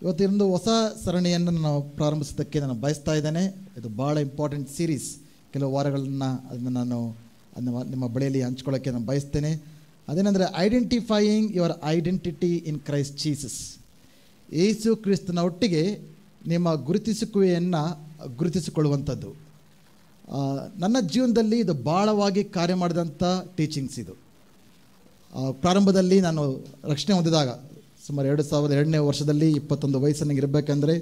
ಇವತ್ತೊಂದು ಹೊಸ ಸರಣಿಯನ್ನು ನಾವು ಪ್ರಾರಂಭಿಸೋದಕ್ಕೆ ನಾನು ಬಯಸ್ತಾ ಇದ್ದೇನೆ. ಇದು ಭಾಳ ಇಂಪಾರ್ಟೆಂಟ್ ಸೀರೀಸ್. ಕೆಲವು ವಾರಗಳನ್ನು ಅದನ್ನು ನಾನು ನಿಮ್ಮ ಬಳಿಯಲ್ಲಿ ಹಂಚ್ಕೊಳ್ಳೋಕ್ಕೆ ನಾನು ಬಯಸ್ತೇನೆ. ಅದೇನೆಂದರೆ identifying your identity in Christ Jesus. ಯೇಸು ಕ್ರಿಸ್ತನ ಒಟ್ಟಿಗೆ ನಿಮ್ಮ ಗುರುತಿಸುವಿಕೆಯನ್ನು ಗುರುತಿಸಿಕೊಳ್ಳುವಂಥದ್ದು. ನನ್ನ ಜೀವನದಲ್ಲಿ ಇದು ಭಾಳವಾಗಿ ಕಾರ್ಯ ಮಾಡಿದಂಥ ಟೀಚಿಂಗ್ಸ್ ಇದು. ಪ್ರಾರಂಭದಲ್ಲಿ ನಾನು ರಕ್ಷಣೆ ಹೊಂದಿದಾಗ ಸುಮಾರು 2002ನೇ ವರ್ಷದಲ್ಲಿ 21 ವಯಸ್ಸಿನಾಗ ಇರಬೇಕಂದ್ರೆ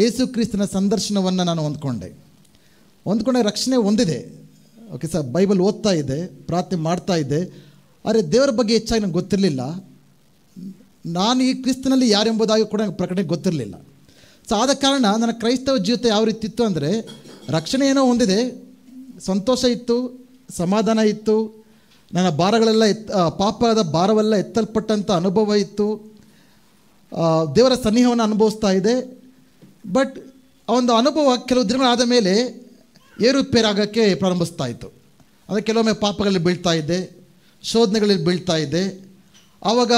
ಯೇಸು ಕ್ರಿಸ್ತನ ಸಂದರ್ಶನವನ್ನು ನಾನು ಹೊಂದ್ಕೊಂಡೆ ರಕ್ಷಣೆ ಹೊಂದಿದೆ. ಓಕೆ ಸರ್, ಬೈಬಲ್ ಓದ್ತಾ ಇದ್ದೆ, ಪ್ರಾರ್ಥನೆ ಮಾಡ್ತಾ ಇದ್ದೆ. ಆದರೆ ದೇವರ ಬಗ್ಗೆ ಹೆಚ್ಚಾಗಿ ನನಗೆ ಗೊತ್ತಿರಲಿಲ್ಲ. ನಾನು ಈ ಕ್ರಿಸ್ತನಲ್ಲಿ ಯಾರೆಂಬುದಾಗಿ ಕೂಡ ನನಗೆ ಪ್ರಕಟಣೆ ಗೊತ್ತಿರಲಿಲ್ಲ. ಸೊ ಆದ ಕಾರಣ ನನ್ನ ಕ್ರೈಸ್ತವ ಜೀವಿತ ಯಾವ ರೀತಿ ಇತ್ತು ಅಂದರೆ, ರಕ್ಷಣೆ ಏನೋ ಹೊಂದಿದೆ, ಸಂತೋಷ ಇತ್ತು, ಸಮಾಧಾನ ಇತ್ತು, ನನ್ನ ಭಾರಗಳೆಲ್ಲ ಪಾಪದ ಭಾರವೆಲ್ಲ ಎತ್ತಲ್ಪಟ್ಟಂಥ ಅನುಭವ ಇತ್ತು, ದೇವರ ಸನ್ನಿಹವನ್ನು ಅನುಭವಿಸ್ತಾ ಇದೆ. ಬಟ್ ಆ ಒಂದು ಅನುಭವ ಕೆಲವು ದಿನಗಳಾದ ಮೇಲೆ ಏರುಪೇರಾಗೋಕ್ಕೆ ಪ್ರಾರಂಭಿಸ್ತಾ ಇತ್ತು. ಅಂದರೆ ಕೆಲವೊಮ್ಮೆ ಪಾಪಗಳಲ್ಲಿ ಬೀಳ್ತಾ ಇದ್ದೆ, ಶೋಧನೆಗಳಲ್ಲಿ ಬೀಳ್ತಾ ಇದ್ದೆ. ಆವಾಗ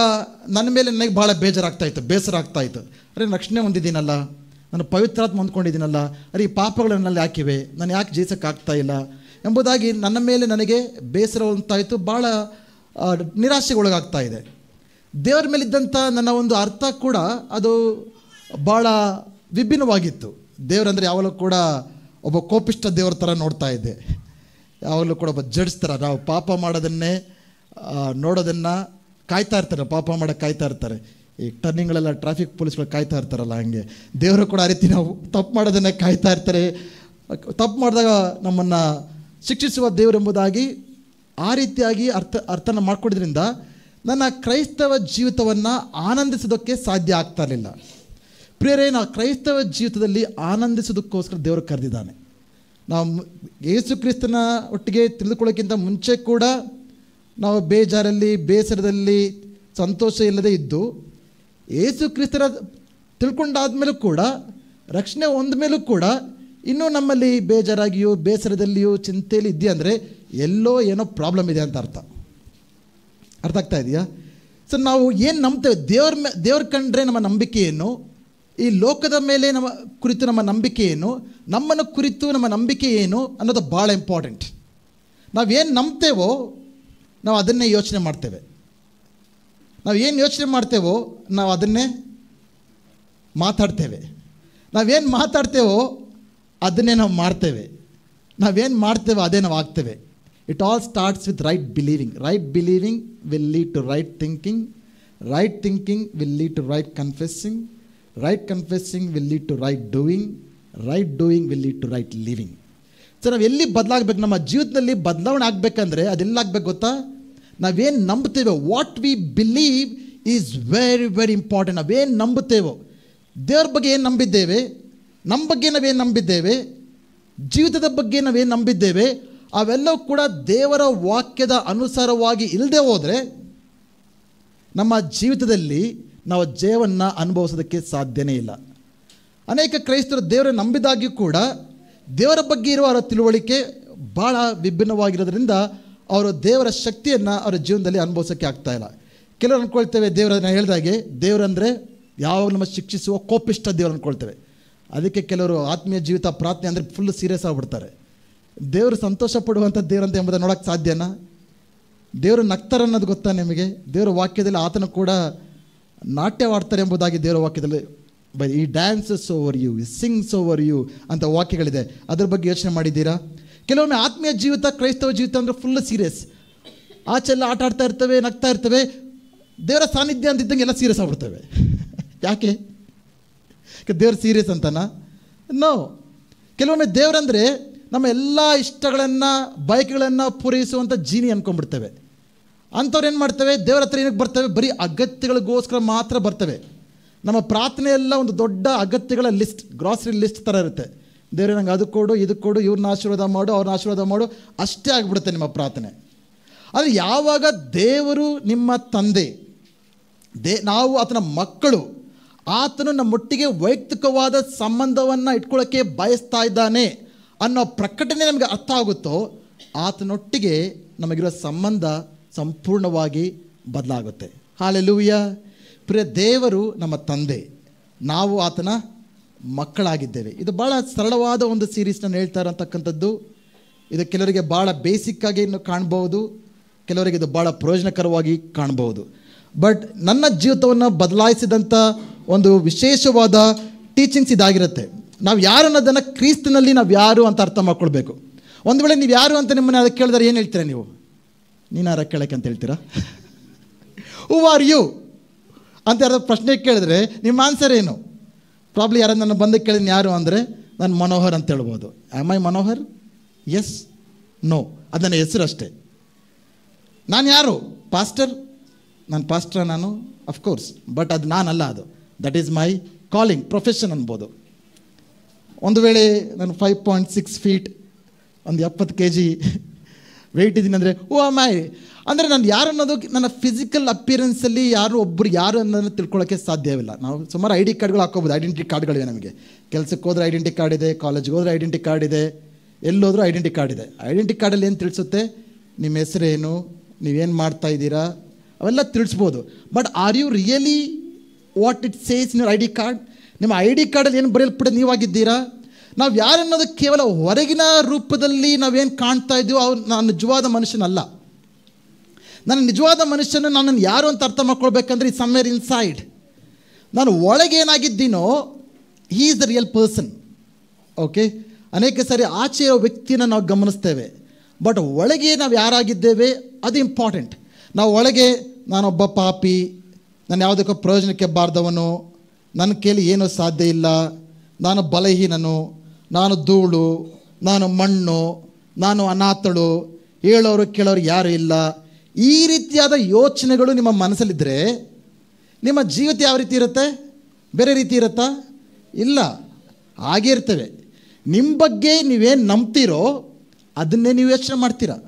ನನ್ನ ಮೇಲೆ ನನಗೆ ಭಾಳ ಬೇಜಾರಾಗ್ತಾಯಿತ್ತು, ಬೇಸರ ಆಗ್ತಾಯಿತ್ತು. ಅರೆ, ರಕ್ಷಣೆ ಹೊಂದಿದ್ದೀನಲ್ಲ, ನಾನು ಪವಿತ್ರಾತ್ಮ ಹೊಂದ್ಕೊಂಡಿದ್ದೀನಲ್ಲ, ಅರೆ ಈ ಪಾಪಗಳು ನನ್ನಲ್ಲಿ ಹಾಕಿವೆ, ನಾನು ಯಾಕೆ ಜಯಿಸೋಕ್ಕಾಗ್ತಾ ಇಲ್ಲ ಎಂಬುದಾಗಿ ನನ್ನ ಮೇಲೆ ನನಗೆ ಬೇಸರ ಉಂಟಾಯಿತು. ಭಾಳ ನಿರಾಶೆಗೊಳಗಾಗ್ತಾ ಇದೆ. ದೇವರ ಮೇಲಿದ್ದಂಥ ನನ್ನ ಒಂದು ಅರ್ಥ ಕೂಡ ಅದು ಭಾಳ ವಿಭಿನ್ನವಾಗಿತ್ತು. ದೇವರಂದರೆ ಯಾವಾಗಲೂ ಕೂಡ ಒಬ್ಬ ಕೋಪಿಷ್ಟ ದೇವ್ರ ಥರ ನೋಡ್ತಾ ಇದ್ದೆ. ಯಾವಾಗಲೂ ಕೂಡ ಒಬ್ಬ ಜಡ್ಜ್ ಥರ. ನಾವು ಪಾಪ ಮಾಡೋದನ್ನೇ ನೋಡೋದನ್ನು ಕಾಯ್ತಾ ಇರ್ತಾರೆ, ಪಾಪ ಮಾಡೋಕ್ಕೆ ಕಾಯ್ತಾ ಇರ್ತಾರೆ. ಈ ಟರ್ನಿಂಗ್ಗಳೆಲ್ಲ ಟ್ರಾಫಿಕ್ ಪೊಲೀಸ್ಗಳು ಕಾಯ್ತಾ ಇರ್ತಾರಲ್ಲ, ಹಂಗೆ ದೇವರು ಕೂಡ ಆ ರೀತಿ ನಾವು ತಪ್ಪು ಮಾಡೋದನ್ನೇ ಕಾಯ್ತಾ ಇರ್ತಾರೆ. ತಪ್ಪು ಮಾಡಿದಾಗ ನಮ್ಮನ್ನು ಶಿಕ್ಷಿಸುವ ದೇವರೆಂಬುದಾಗಿ ಆ ರೀತಿಯಾಗಿ ಅರ್ಥನ ಮಾಡ್ಕೊಡೋದ್ರಿಂದ ನನ್ನ ಕ್ರೈಸ್ತವ ಜೀವಿತವನ್ನು ಆನಂದಿಸೋದಕ್ಕೆ ಸಾಧ್ಯ ಆಗ್ತಾ ಇರಲಿಲ್ಲ. ಪ್ರಿಯರೇ, ನಾವು ಕ್ರೈಸ್ತವ ಜೀವಿತದಲ್ಲಿ ಆನಂದಿಸೋದಕ್ಕೋಸ್ಕರ ದೇವರು ಕರೆದಿದ್ದಾನೆ. ನಾವು ಯೇಸು ಕ್ರಿಸ್ತನ ಒಟ್ಟಿಗೆ ತಿಳಿದುಕೊಳ್ಳೋಕ್ಕಿಂತ ಮುಂಚೆ ಕೂಡ ನಾವು ಬೇಜಾರಲ್ಲಿ, ಬೇಸರದಲ್ಲಿ, ಸಂತೋಷ ಇಲ್ಲದೆ ಇದ್ದು, ಯೇಸು ಕ್ರಿಸ್ತರ ತಿಳ್ಕೊಂಡಾದ್ಮೇಲೂ ಕೂಡ, ರಕ್ಷಣೆ ಹೊಂದ ಮೇಲೂ ಕೂಡ ಇನ್ನೂ ನಮ್ಮಲ್ಲಿ ಬೇಜಾರಾಗಿಯೋ, ಬೇಸರದಲ್ಲಿಯೋ, ಚಿಂತೆಯಲ್ಲಿ ಇದೆಯಂದರೆ ಎಲ್ಲೋ ಏನೋ ಪ್ರಾಬ್ಲಮ್ ಇದೆ ಅಂತ ಅರ್ಥ ಆಗ್ತಾ ಇದೆಯಾ? ಸೊ ನಾವು ಏನು ನಂಬ್ತೇವೆ, ದೇವ್ರ ಕಂಡ್ರೆ ನಮ್ಮ ನಂಬಿಕೆ ಏನು, ಈ ಲೋಕದ ಮೇಲೆ ನಮ್ಮ ಕುರಿತು ನಮ್ಮ ನಂಬಿಕೆ ಏನು, ನಮ್ಮನ್ನು ಕುರಿತು ನಮ್ಮ ನಂಬಿಕೆ ಏನು ಅನ್ನೋದು ಭಾಳ ಇಂಪಾರ್ಟೆಂಟ್. ನಾವೇನು ನಂಬ್ತೇವೋ ನಾವು ಅದನ್ನೇ ಯೋಚನೆ ಮಾಡ್ತೇವೆ. ನಾವು ಏನು ಯೋಚನೆ ಮಾಡ್ತೇವೋ ನಾವು ಅದನ್ನೇ ಮಾತಾಡ್ತೇವೆ. ನಾವೇನು ಮಾತಾಡ್ತೇವೋ ಅದನ್ನೇ ನಾವು ಮಾಡ್ತೇವೆ. ನಾವೇನು ಮಾಡ್ತೇವೋ ಅದೇ ನಾವು ಆಗ್ತೇವೆ. It all starts with right believing. Right believing will lead to right thinking. Right thinking will lead to right confessing. Right confessing will lead to right doing. Right doing will lead to right living. So ನಾವು ಎಲ್ಲಿ ಬದಲಾಗಬೇಕು, ನಮ್ಮ ಜೀವಿತದಲ್ಲಿ ಬದಲಾವಣೆ ಆಗಬೇಕಂದ್ರೆ ಅದೆಲ್ಲ ಆಗಬೇಕು ಗೊತ್ತಾ? ನಾವೇನು ನಂಬ್ತೇವೆ, what we believe is very very important. ನಾವೇನು ನಂಬುತ್ತೇವೋ, ದೇವ್ರ ಬಗ್ಗೆ ಏನು ನಂಬಿದ್ದೇವೆ, ನಮ್ಮ ಬಗ್ಗೆ ನಾವೇನು ನಂಬಿದ್ದೇವೆ, ಜೀವಿತದ ಬಗ್ಗೆ ನಾವೇನು ನಂಬಿದ್ದೇವೆ, ಅವೆಲ್ಲವೂ ಕೂಡ ದೇವರ ವಾಕ್ಯದ ಅನುಸಾರವಾಗಿ ಇಲ್ಲದೆ ಹೋದರೆ ನಮ್ಮ ಜೀವಿತದಲ್ಲಿ ನಾವು ಜಯವನ್ನು ಅನುಭವಿಸೋದಕ್ಕೆ ಸಾಧ್ಯನೇ ಇಲ್ಲ. ಅನೇಕ ಕ್ರೈಸ್ತರು ದೇವರ ನಂಬಿದಾಗ್ಯೂ ಕೂಡ ದೇವರ ಬಗ್ಗೆ ಇರುವ ಅವರ ತಿಳುವಳಿಕೆ ಭಾಳ ವಿಭಿನ್ನವಾಗಿರೋದ್ರಿಂದ ಅವರು ದೇವರ ಶಕ್ತಿಯನ್ನು ಅವರ ಜೀವನದಲ್ಲಿ ಅನುಭವಿಸೋಕ್ಕೆ ಆಗ್ತಾಯಿಲ್ಲ. ಕೆಲವರು ಅಂದ್ಕೊಳ್ತೇವೆ, ದೇವರನ್ನ ಹೇಳಿದಾಗೆ ದೇವರಂದರೆ ಯಾವಾಗ ನಮ್ಮ ಶಿಕ್ಷಿಸುವ ಕೋಪಿಷ್ಟ ದೇವರು ಅಂದ್ಕೊಳ್ತೇವೆ. ಅದಕ್ಕೆ ಕೆಲವರು ಆತ್ಮೀಯ ಜೀವಿತ ಪ್ರಾರ್ಥನೆ ಅಂದರೆ ಫುಲ್ ಸೀರಿಯಸ್ ಆಗಿಬಿಡ್ತಾರೆ. ದೇವರು ಸಂತೋಷ ಪಡುವಂಥ ದೇವರಂತ ಎಂಬುದನ್ನು ನೋಡೋಕ್ಕೆ ಸಾಧ್ಯನಾ? ದೇವರು ನಗ್ತಾರೆ ಅನ್ನೋದು ಗೊತ್ತಾ ನಿಮಗೆ? ದೇವರ ವಾಕ್ಯದಲ್ಲಿ ಆತನು ಕೂಡ ನಾಟ್ಯವಾಡ್ತಾರೆ ಎಂಬುದಾಗಿ ದೇವರ ವಾಕ್ಯದಲ್ಲಿ ಈ dances over you, sings over you ಅಂತ ವಾಕ್ಯಗಳಿದೆ. ಅದ್ರ ಬಗ್ಗೆ ಯೋಚನೆ ಮಾಡಿದ್ದೀರಾ? ಕೆಲವೊಮ್ಮೆ ಆತ್ಮೀಯ ಜೀವಿತ, ಕ್ರೈಸ್ತವ ಜೀವಿತ ಅಂದರೆ ಫುಲ್ ಸೀರಿಯಸ್. ಆಚೆಲ್ಲ ಆಟ ಆಡ್ತಾ ಇರ್ತವೆ, ನಗ್ತಾ ಇರ್ತವೆ. ದೇವರ ಸಾನ್ನಿಧ್ಯ ಅಂತಿದ್ದಂಗೆ ಎಲ್ಲ ಸೀರಿಯಸ್ ಆಗ್ಬಿಡ್ತವೆ. ಯಾಕೆ? ದೇವ್ರ ಸೀರಿಯಸ್ ಅಂತನಾ? ನೋ. ಕೆಲವೊಮ್ಮೆ ದೇವರಂದರೆ ನಮ್ಮ ಎಲ್ಲ ಇಷ್ಟಗಳನ್ನು, ಬಯಕೆಗಳನ್ನು ಪೂರೈಸುವಂಥ ಜೀನಿ ಅಂದ್ಕೊಂಡ್ಬಿಡ್ತೇವೆ. ಅಂಥವ್ರು ಏನು ಮಾಡ್ತೇವೆ, ದೇವರ ಹತ್ರ ಏನಕ್ಕೆ ಬರ್ತವೆ? ಬರೀ ಅಗತ್ಯಗಳಿಗೋಸ್ಕರ ಮಾತ್ರ ಬರ್ತವೆ. ನಮ್ಮ ಪ್ರಾರ್ಥನೆ ಎಲ್ಲ ಒಂದು ದೊಡ್ಡ ಅಗತ್ಯಗಳ ಲಿಸ್ಟ್, ಗ್ರಾಸರಿ ಲಿಸ್ಟ್ ಥರ ಇರುತ್ತೆ. ದೇವ್ರೆ ನಂಗೆ ಅದು ಕೊಡು, ಇದು ಕೊಡು, ಇವ್ರನ್ನ ಆಶೀರ್ವಾದ ಮಾಡು, ಅವ್ರನ್ನ ಆಶೀರ್ವಾದ ಮಾಡು, ಅಷ್ಟೇ ಆಗಿಬಿಡುತ್ತೆ ನಿಮ್ಮ ಪ್ರಾರ್ಥನೆ. ಆದರೆ ಯಾವಾಗ ದೇವರು ನಿಮ್ಮ ತಂದೆ, ನಾವು ಆತನ ಮಕ್ಕಳು, ಆತನು ನಮ್ಮೊಟ್ಟಿಗೆ ವೈಯಕ್ತಿಕವಾದ ಸಂಬಂಧವನ್ನು ಇಟ್ಕೊಳ್ಳೋಕ್ಕೆ ಬಯಸ್ತಾ ಇದ್ದಾನೆ ಅನ್ನೋ ಪ್ರಕಟಣೆ ನಮಗೆ ಅರ್ಥ ಆಗುತ್ತೋ, ಆತನೊಟ್ಟಿಗೆ ನಮಗಿರೋ ಸಂಬಂಧ ಸಂಪೂರ್ಣವಾಗಿ ಬದಲಾಗುತ್ತೆ. ಹಾಲೆಲೂಯಾ. ಪ್ರಿಯ, ದೇವರು ನಮ್ಮ ತಂದೆ, ನಾವು ಆತನ ಮಕ್ಕಳಾಗಿದ್ದೇವೆ. ಇದು ಭಾಳ ಸರಳವಾದ ಒಂದು ಸೀರೀಸ್ ನಾನು ಹೇಳ್ತಾ ಇರೋಂತಕ್ಕಂಥದ್ದು. ಇದು ಕೆಲವರಿಗೆ ಭಾಳ ಬೇಸಿಕ್ಕಾಗಿ ಇನ್ನು ಕಾಣ್ಬೋದು, ಕೆಲವರಿಗೆ ಇದು ಭಾಳ ಪ್ರಯೋಜನಕರವಾಗಿ ಕಾಣ್ಬೋದು. ಬಟ್ ನನ್ನ ಜೀವಿತವನ್ನು ಬದಲಾಯಿಸಿದಂಥ ಒಂದು ವಿಶೇಷವಾದ ಟೀಚಿಂಗ್ಸ್ ಇದಾಗಿರುತ್ತೆ. ನಾವು ಯಾರು ಅನ್ನೋದನ್ನು ಕ್ರಿಸ್ತನಲ್ಲಿ ನಾವು ಯಾರು ಅಂತ ಅರ್ಥ ಮಾಡ್ಕೊಳ್ಬೇಕು. ಒಂದು ವೇಳೆ ನೀವು ಯಾರು ಅಂತ ನಿಮ್ಮನ್ನು ಅದಕ್ಕೆ ಕೇಳಿದ್ರೆ ಏನು ಹೇಳ್ತೀರಾ ನೀವು? ನೀನಾರ ಕೇಳಕ್ಕೆ ಅಂತ ಹೇಳ್ತೀರಾ? ಹೂ ಆರ್ ಯು ಅಂತ ಯಾರಾದ್ರು ಪ್ರಶ್ನೆ ಕೇಳಿದ್ರೆ ನಿಮ್ಮ ಆನ್ಸರ್ ಏನು? ಪ್ರಾಬ್ಲಿ ಯಾರು ನನ್ನ ಬಂದು ಕೇಳಿದ ಯಾರು ಅಂದರೆ ನಾನು ಮನೋಹರ್ ಅಂತ ಹೇಳ್ಬೋದು. Am I Manohar? Yes, no, ಅದು ನನ್ನ ಹೆಸರು ಅಷ್ಟೇ. ನಾನು ಯಾರು? ಪಾಸ್ಟರ್? ನಾನು ಪಾಸ್ಟರ್ ನಾನು? ಅಫ್ಕೋರ್ಸ್, ಬಟ್ ಅದು ನಾನಲ್ಲ. ಅದು that is my calling, profession ಅನ್ಬೋದು. ಒಂದು ವೇಳೆ ನಾನು 5.6 feet, ಒಂದು 70 kg ವೆಯ್ಟ್ ಇದ್ದೀನಿ ಅಂದರೆ ಓ ಮೈ ಅಂದರೆ ನಾನು ಯಾರು ಅನ್ನೋದು ನನ್ನ ಫಿಸಿಕಲ್ ಅಪಿಯರೆನ್ಸಲ್ಲಿ ಯಾರು ಒಬ್ಬರು ಯಾರು ಅನ್ನೋದನ್ನು ತಿಳ್ಕೊಳ್ಳೋಕ್ಕೆ ಸಾಧ್ಯವಿಲ್ಲ. ನಾವು ಸುಮಾರು ಐ ಡಿ ಕಾರ್ಡ್ಗಳು ಹಾಕೋಬೋದು. ಐಡೆಂಟಿ ಕಾರ್ಡ್ಗಳಿವೆ ನಮಗೆ. ಕೆಲಸಕ್ಕೆ ಹೋದ್ರೆ ಐಡೆಂಟಿ ಕಾರ್ಡ್ ಇದೆ, ಕಾಲೇಜ್ಗೆ ಹೋದ್ರೆ ಐಡೆಂಟಿ ಕಾರ್ಡ್ ಇದೆ, ಎಲ್ಲೋದ್ರೂ ಐಡೆಂಟಿ ಕಾರ್ಡ್ ಇದೆ. ಐಡೆಂಟಿ ಕಾರ್ಡಲ್ಲಿ ಏನು ತಿಳಿಸುತ್ತೆ? ನಿಮ್ಮ ಹೆಸರೇನು, ನೀವೇನು ಮಾಡ್ತಾ ಇದ್ದೀರಾ, ಅವೆಲ್ಲ ತಿಳಿಸ್ಬೋದು. But are you really what it says in your I D card? ನಿಮ್ಮ ಐ ಡಿ ಕಾರ್ಡಲ್ಲಿ ಏನು ಬರೆಯಲ್ಪಡೋದು ನೀವಾಗಿದ್ದೀರಾ? ನಾವು ಯಾರು ಅನ್ನೋದು ಕೇವಲ ಹೊರಗಿನ ರೂಪದಲ್ಲಿ ನಾವೇನು ಕಾಣ್ತಾ ಇದ್ದೀವೋ ಅವ್ರು ನಾನು ನಿಜವಾದ ಮನುಷ್ಯನಲ್ಲ. ನನ್ನ ನಿಜವಾದ ಮನುಷ್ಯನ ನನ್ನನ್ನು ಯಾರು ಅಂತ ಅರ್ಥ ಮಾಡ್ಕೊಳ್ಬೇಕಂದ್ರೆ ಈ ಸಮ್ವೇರ್ ಇನ್ಸೈಡ್ ನಾನು ಒಳಗೇನಾಗಿದ್ದೀನೋ he is the real person. Okay, ಅನೇಕ ಸಾರಿ ಆಚೆಯ ವ್ಯಕ್ತಿಯನ್ನು ನಾವು ಗಮನಿಸ್ತೇವೆ, ಬಟ್ ಒಳಗೆ ನಾವು ಯಾರಾಗಿದ್ದೇವೆ ಅದು ಇಂಪಾರ್ಟೆಂಟ್. ನಾವು ಒಳಗೆ ನಾನೊಬ್ಬ ಪಾಪಿ, ನಾನು ಯಾವುದಕ್ಕೂ ಪ್ರಯೋಜನಕ್ಕೆ ಬಾರ್ದವನು, ನನ್ನ ಕೈಲಿ ಏನೂ ಸಾಧ್ಯ ಇಲ್ಲ, ನಾನು ಬಲಹೀನನು, ನಾನು ಧೂಳು, ನಾನು ಮಣ್ಣು, ನಾನು ಅನಾಥಳು, ಹೇಳೋರು ಕೇಳೋರು ಯಾರೂ ಇಲ್ಲ, ಈ ರೀತಿಯಾದ ಯೋಚನೆಗಳು ನಿಮ್ಮ ಮನಸ್ಸಲ್ಲಿದ್ದರೆ ನಿಮ್ಮ ಜೀವಿತ ಯಾವ ರೀತಿ ಇರುತ್ತೆ? ಬೇರೆ ರೀತಿ ಇರುತ್ತಾ? ಇಲ್ಲ, ಹಾಗೇ ಇರ್ತವೆ. ನಿಮ್ಮ ಬಗ್ಗೆ ನೀವೇನು ನಂಬ್ತೀರೋ ಅದನ್ನೇ ನೀವು ಯೋಚನೆ ಮಾಡ್ತೀರಾ.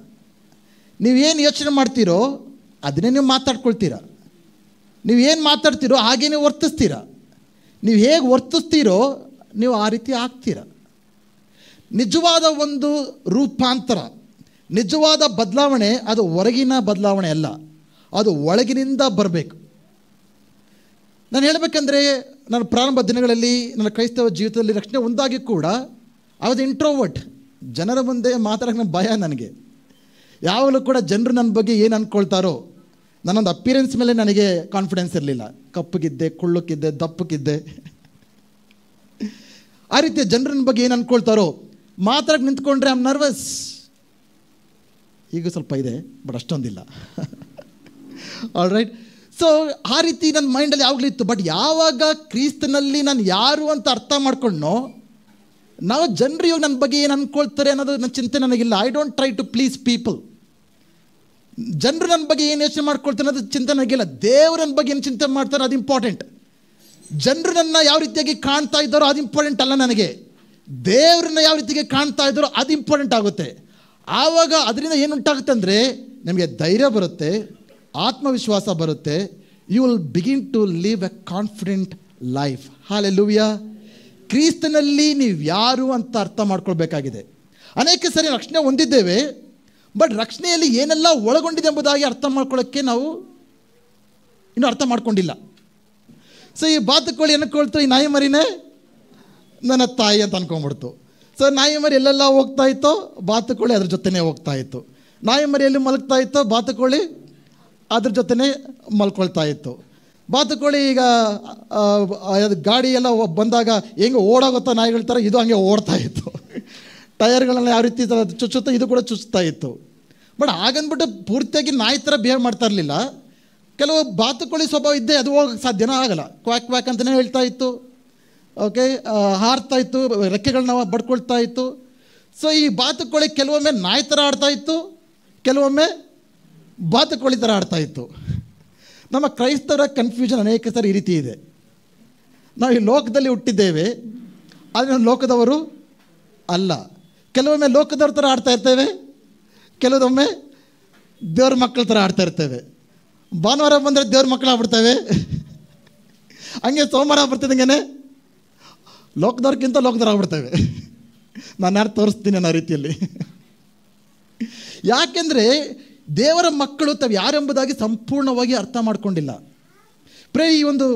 ನೀವೇನು ಯೋಚನೆ ಮಾಡ್ತೀರೋ ಅದನ್ನೇ ನೀವು ಮಾತಾಡ್ಕೊಳ್ತೀರಾ. ನೀವೇನು ಮಾತಾಡ್ತೀರೋ ಹಾಗೇ ನೀವು ವರ್ತಿಸ್ತೀರಾ. ನೀವು ಹೇಗೆ ವರ್ತಿಸ್ತೀರೋ ನೀವು ಆ ರೀತಿ ಆಗ್ತೀರ. ನಿಜವಾದ ಒಂದು ರೂಪಾಂತರ, ನಿಜವಾದ ಬದಲಾವಣೆ ಅದು ಹೊರಗಿನ ಬದಲಾವಣೆ ಅಲ್ಲ, ಅದು ಒಳಗಿನಿಂದ ಬರಬೇಕು. ನಾನು ಹೇಳಬೇಕಂದ್ರೆ ನನ್ನ ಪ್ರಾರಂಭ ದಿನಗಳಲ್ಲಿ ನನ್ನ ಕ್ರೈಸ್ತವ ಜೀವಿತದಲ್ಲಿ ರಕ್ಷಣೆ ಒಂದಾಗಿ ಕೂಡ ಐ ವಾಸ್ ಇಂಟ್ರೋವರ್ಟ್. ಜನರ ಮುಂದೆ ಮಾತಾಡೋಕ್ಕೆ ಭಯ ನನಗೆ. ಯಾವಾಗಲೂ ಕೂಡ ಜನರು ನನ್ನ ಬಗ್ಗೆ ಏನು ಅಂದ್ಕೊಳ್ತಾರೋ, ನನ್ನೊಂದು ಅಪಿಯರೆನ್ಸ್ ಮೇಲೆ ನನಗೆ ಕಾನ್ಫಿಡೆನ್ಸ್ ಇರಲಿಲ್ಲ. ಕಪ್ಪಗಿದ್ದೆ, ಕುಳ್ಳಕ್ಕಿದ್ದೆ, ದಪ್ಪಕ್ಕಿದ್ದೆ, ಆ ರೀತಿ ಜನರನ್ನ ಬಗ್ಗೆ ಏನು ಅಂದ್ಕೊಳ್ತಾರೋ ಮಾತಾಡಕ್ಕೆ ನಿಂತ್ಕೊಂಡ್ರೆ ಐ ಆಮ್ ನರ್ವಸ್. ಈಗ ಸ್ವಲ್ಪ ಇದೆ, ಬಟ್ ಅಷ್ಟೊಂದಿಲ್ಲ. All right. ಸೊ ಆ ರೀತಿ ನನ್ನ ಮೈಂಡಲ್ಲಿ ಯಾವಾಗಲೂ ಇತ್ತು. ಬಟ್ ಯಾವಾಗ ಕ್ರಿಸ್ತನಲ್ಲಿ ನಾನು ಯಾರು ಅಂತ ಅರ್ಥ ಮಾಡ್ಕೊಂಡ್ನೋ, ನಾವು ಜನರು ಇವಾಗ ನನ್ನ ಬಗ್ಗೆ ಏನು ಅಂದ್ಕೊಳ್ತಾರೆ ಅನ್ನೋದು ನನ್ನ ಚಿಂತೆ ನನಗಿಲ್ಲ. I don't try to please people. ಜನರು ನನ್ನ ಬಗ್ಗೆ ಏನು ಯೋಚನೆ ಮಾಡ್ಕೊಳ್ತಾರೆ ಅನ್ನೋದು ಚಿಂತೆ ನನಗಿಲ್ಲ. ದೇವರು ನನ್ನ ಬಗ್ಗೆ ಏನು ಚಿಂತೆ ಮಾಡ್ತಾರೆ ಅದು ಇಂಪಾರ್ಟೆಂಟ್. ಜನರು ನನ್ನ ಯಾವ ರೀತಿಯಾಗಿ ಕಾಣ್ತಾ ಇದ್ದಾರೋ ಅದು ಇಂಪಾರ್ಟೆಂಟ್ ಅಲ್ಲ ನನಗೆ. ದೇವ್ರನ್ನ ಯಾವ ರೀತಿಗೆ ಕಾಣ್ತಾ ಇದ್ದಾರೋ ಅದು ಇಂಪಾರ್ಟೆಂಟ್ ಆಗುತ್ತೆ. ಆವಾಗ ಅದರಿಂದ ಏನುಂಟಾಗುತ್ತೆ ಅಂದರೆ ನಮಗೆ ಧೈರ್ಯ ಬರುತ್ತೆ, ಆತ್ಮವಿಶ್ವಾಸ ಬರುತ್ತೆ. You will begin to live a confident life. Hallelujah. ಕ್ರಿಸ್ತನಲ್ಲಿ ನೀವು ಯಾರು ಅಂತ ಅರ್ಥ ಮಾಡ್ಕೊಳ್ಬೇಕಾಗಿದೆ. ಅನೇಕ ಸರಿ ರಕ್ಷಣೆ ಹೊಂದಿದ್ದೇವೆ, ಬಟ್ ರಕ್ಷಣೆಯಲ್ಲಿ ಏನೆಲ್ಲ ಒಳಗೊಂಡಿದೆ ಎಂಬುದಾಗಿ ಅರ್ಥ ಮಾಡ್ಕೊಳ್ಳೋಕ್ಕೆ ನಾವು ಇನ್ನೂ ಅರ್ಥ ಮಾಡ್ಕೊಂಡಿಲ್ಲ. ಸೊ ಈ ಬಾತುಕೋಳಿ ಅನ್ಕೊಳ್ತು, ಈ ನಾಯಿ ಮರಿನೇ ನನ್ನ ತಾಯಿ ಅಂತ ಅನ್ಕೊಂಡ್ಬಿಡ್ತು. ಸೊ ನಾಯಿ ಮರಿ ಎಲ್ಲೆಲ್ಲ ಹೋಗ್ತಾ ಇತ್ತೋ ಬಾತುಕೋಳಿ ಅದ್ರ ಜೊತೆನೇ ಹೋಗ್ತಾ ಇತ್ತು. ನಾಯಿ ಮರಿಯಲ್ಲಿ ಮಲಗ್ತಾ ಇತ್ತೋ ಬಾತುಕೋಳಿ ಅದ್ರ ಜೊತೆನೇ ಮಲ್ಕೊಳ್ತಾ ಇತ್ತು. ಬಾತುಕೋಳಿ ಈಗ ಗಾಡಿ ಎಲ್ಲ ಬಂದಾಗ ಹೆಂಗೆ ಓಡೋಗುತ್ತೋ ನಾಯಿಗಳ ಥರ ಇದು ಹಂಗೆ ಓಡ್ತಾ ಇತ್ತು. ಟಯರ್ಗಳನ್ನ ಯಾವ ರೀತಿ ಚುಚ್ಚುತ್ತೋ ಇದು ಕೂಡ ಚುಚ್ಚುತ್ತಾ ಇತ್ತು. ಬಟ್ ಹಾಗಂದ್ಬಿಟ್ಟು ಪೂರ್ತಿಯಾಗಿ ನಾಯಿ ಥರ ಬಿಹೇವ್ ಮಾಡ್ತಾ ಇರಲಿಲ್ಲ. ಕೆಲವು ಬಾತುಕೋಳಿ ಸ್ವಭಾವ ಇದ್ದೇ ಅದು ಹೋಗೋಕ್ಕೆ ಸಾಧ್ಯನೂ ಆಗಲ್ಲ. ಕ್ವಾಕ್ ಕ್ವಾಕ್ ಅಂತಲೇ ಹೇಳ್ತಾ ಇತ್ತು. ಓಕೆ, ಹಾರ್ತಾ ಇತ್ತು, ರೆಕ್ಕೆಗಳನ್ನ ಬಡ್ಕೊಳ್ತಾ ಇತ್ತು. ಸೊ ಈ ಬಾತುಕೋಳಿ ಕೆಲವೊಮ್ಮೆ ನಾಯಿ ಥರ ಆಡ್ತಾ ಇತ್ತು, ಕೆಲವೊಮ್ಮೆ ಬಾತುಕೋಳಿ ಥರ ಆಡ್ತಾ ಇತ್ತು. ನಮ್ಮ ಕ್ರೈಸ್ತರ ಕನ್ಫ್ಯೂಷನ್ ಅನೇಕ ಸರಿ ಈ ರೀತಿ ಇದೆ. ನಾವು ಈ ಲೋಕದಲ್ಲಿ ಹುಟ್ಟಿದ್ದೇವೆ, ಆದರೆ ನಾವು ಲೋಕದವರು ಅಲ್ಲ. ಕೆಲವೊಮ್ಮೆ ಲೋಕದವ್ರ ಥರ ಆಡ್ತಾ ಇರ್ತೇವೆ, ಕೆಲವೊಮ್ಮೆ ದೇವ್ರ ಮಕ್ಕಳ ಥರ ಆಡ್ತಾ ಇರ್ತೇವೆ. ಭಾನುವಾರ ಬಂದರೆ ದೇವ್ರ ಮಕ್ಕಳು ಆಗ್ಬಿಡ್ತೇವೆ, ಹಂಗೆ ಸೋಮವಾರ ಬರ್ತಿದ್ದಂಗೆ ಲೋಕದವ್ರಿಗಿಂತ ಲೋಕದವ್ರು ಆಗ್ಬಿಡ್ತೇವೆ. ನಾನು ಯಾರು ತೋರಿಸ್ತೀನಿ ಅನ್ನೋ ರೀತಿಯಲ್ಲಿ. ಯಾಕೆಂದರೆ ದೇವರ ಮಕ್ಕಳು ತಾವು ಯಾರೆಂಬುದಾಗಿ ಸಂಪೂರ್ಣವಾಗಿ ಅರ್ಥ ಮಾಡ್ಕೊಂಡಿಲ್ಲ. ಈ ಒಂದು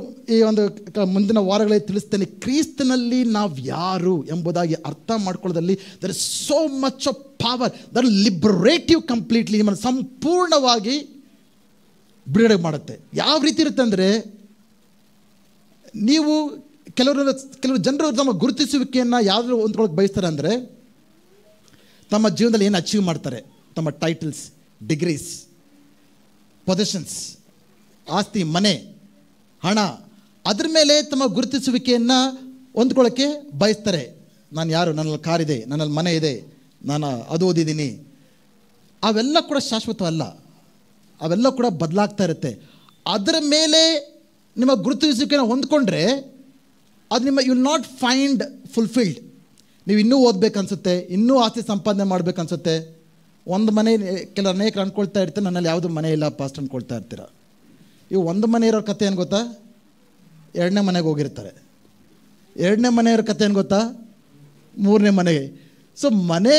ಮುಂದಿನ ವಾರಗಳಲ್ಲಿ ತಿಳಿಸ್ತೇನೆ. ಕ್ರಿಸ್ತನಲ್ಲಿ ನಾವು ಯಾರು ಎಂಬುದಾಗಿ ಅರ್ಥ ಮಾಡ್ಕೊಳ್ಳೋದ್ರಲ್ಲಿ there is so much of power that liberative completely, ನಿಮ್ಮನ್ನು ಸಂಪೂರ್ಣವಾಗಿ ಬಿಡುಗಡೆ ಮಾಡುತ್ತೆ. ಯಾವ ರೀತಿ ಇರುತ್ತೆ ಅಂದರೆ, ನೀವು ಕೆಲವರು ಜನರು ತಮ್ಮ ಗುರುತಿಸುವಿಕೆಯನ್ನು ಯಾವ್ದು ಹೊಂದ್ಕೊಳ್ಳೋಕೆ ಬಯಸ್ತಾರೆ ಅಂದರೆ, ತಮ್ಮ ಜೀವನದಲ್ಲಿ ಏನು ಅಚೀವ್ ಮಾಡ್ತಾರೆ, ತಮ್ಮ ಟೈಟಲ್ಸ್, ಡಿಗ್ರೀಸ್, ಪೊಸಿಷನ್ಸ್, ಆಸ್ತಿ, ಮನೆ, ಹಣ, ಅದ್ರ ಮೇಲೆ ತಮ್ಮ ಗುರುತಿಸುವಿಕೆಯನ್ನು ಹೊಂದ್ಕೊಳ್ಳೋಕ್ಕೆ ಬಯಸ್ತಾರೆ. ನಾನು ಯಾರು, ನನ್ನಲ್ಲಿ ಕಾರಿದೆ, ನನ್ನಲ್ಲಿ ಮನೆ ಇದೆ, ನಾನು ಅದು ಓದಿದ್ದೀನಿ. ಅವೆಲ್ಲ ಕೂಡ ಶಾಶ್ವತವಲ್ಲ, ಅವೆಲ್ಲ ಕೂಡ ಬದಲಾಗ್ತಾ ಇರುತ್ತೆ. ಅದರ ಮೇಲೆ ನಿಮ್ಮ ಗುರುತಿಸುವಿಕೆಯನ್ನು ಹೊಂದ್ಕೊಂಡ್ರೆ ಅದು ನಿಮ್ಮ you will not find fulfilled. ನೀವು ಇನ್ನೂ ಓದಬೇಕನ್ಸುತ್ತೆ, ಇನ್ನೂ ಆಸ್ತಿ ಸಂಪಾದನೆ ಮಾಡಬೇಕನ್ಸುತ್ತೆ. ಒಂದು ಮನೆ ಅನೇಕರು ಅಂದ್ಕೊಳ್ತಾ ಇರ್ತಾರೆ, ನನ್ನಲ್ಲಿ ಯಾವುದೂ ಮನೆ ಇಲ್ಲ ಪಾಸ್ಟ್ ಅಂದ್ಕೊಳ್ತಾ ಇರ್ತೀರ. ಇವು ಒಂದು ಮನೆ ಇರೋ ಕಥೆ ಏನು ಗೊತ್ತಾ, ಎರಡನೇ ಮನೆಗೆ ಹೋಗಿರ್ತಾರೆ. ಎರಡನೇ ಮನೆಯವ್ರ ಕಥೆ ಏನು ಗೊತ್ತಾ, ಮೂರನೇ ಮನೆಗೆ. ಸೊ ಮನೆ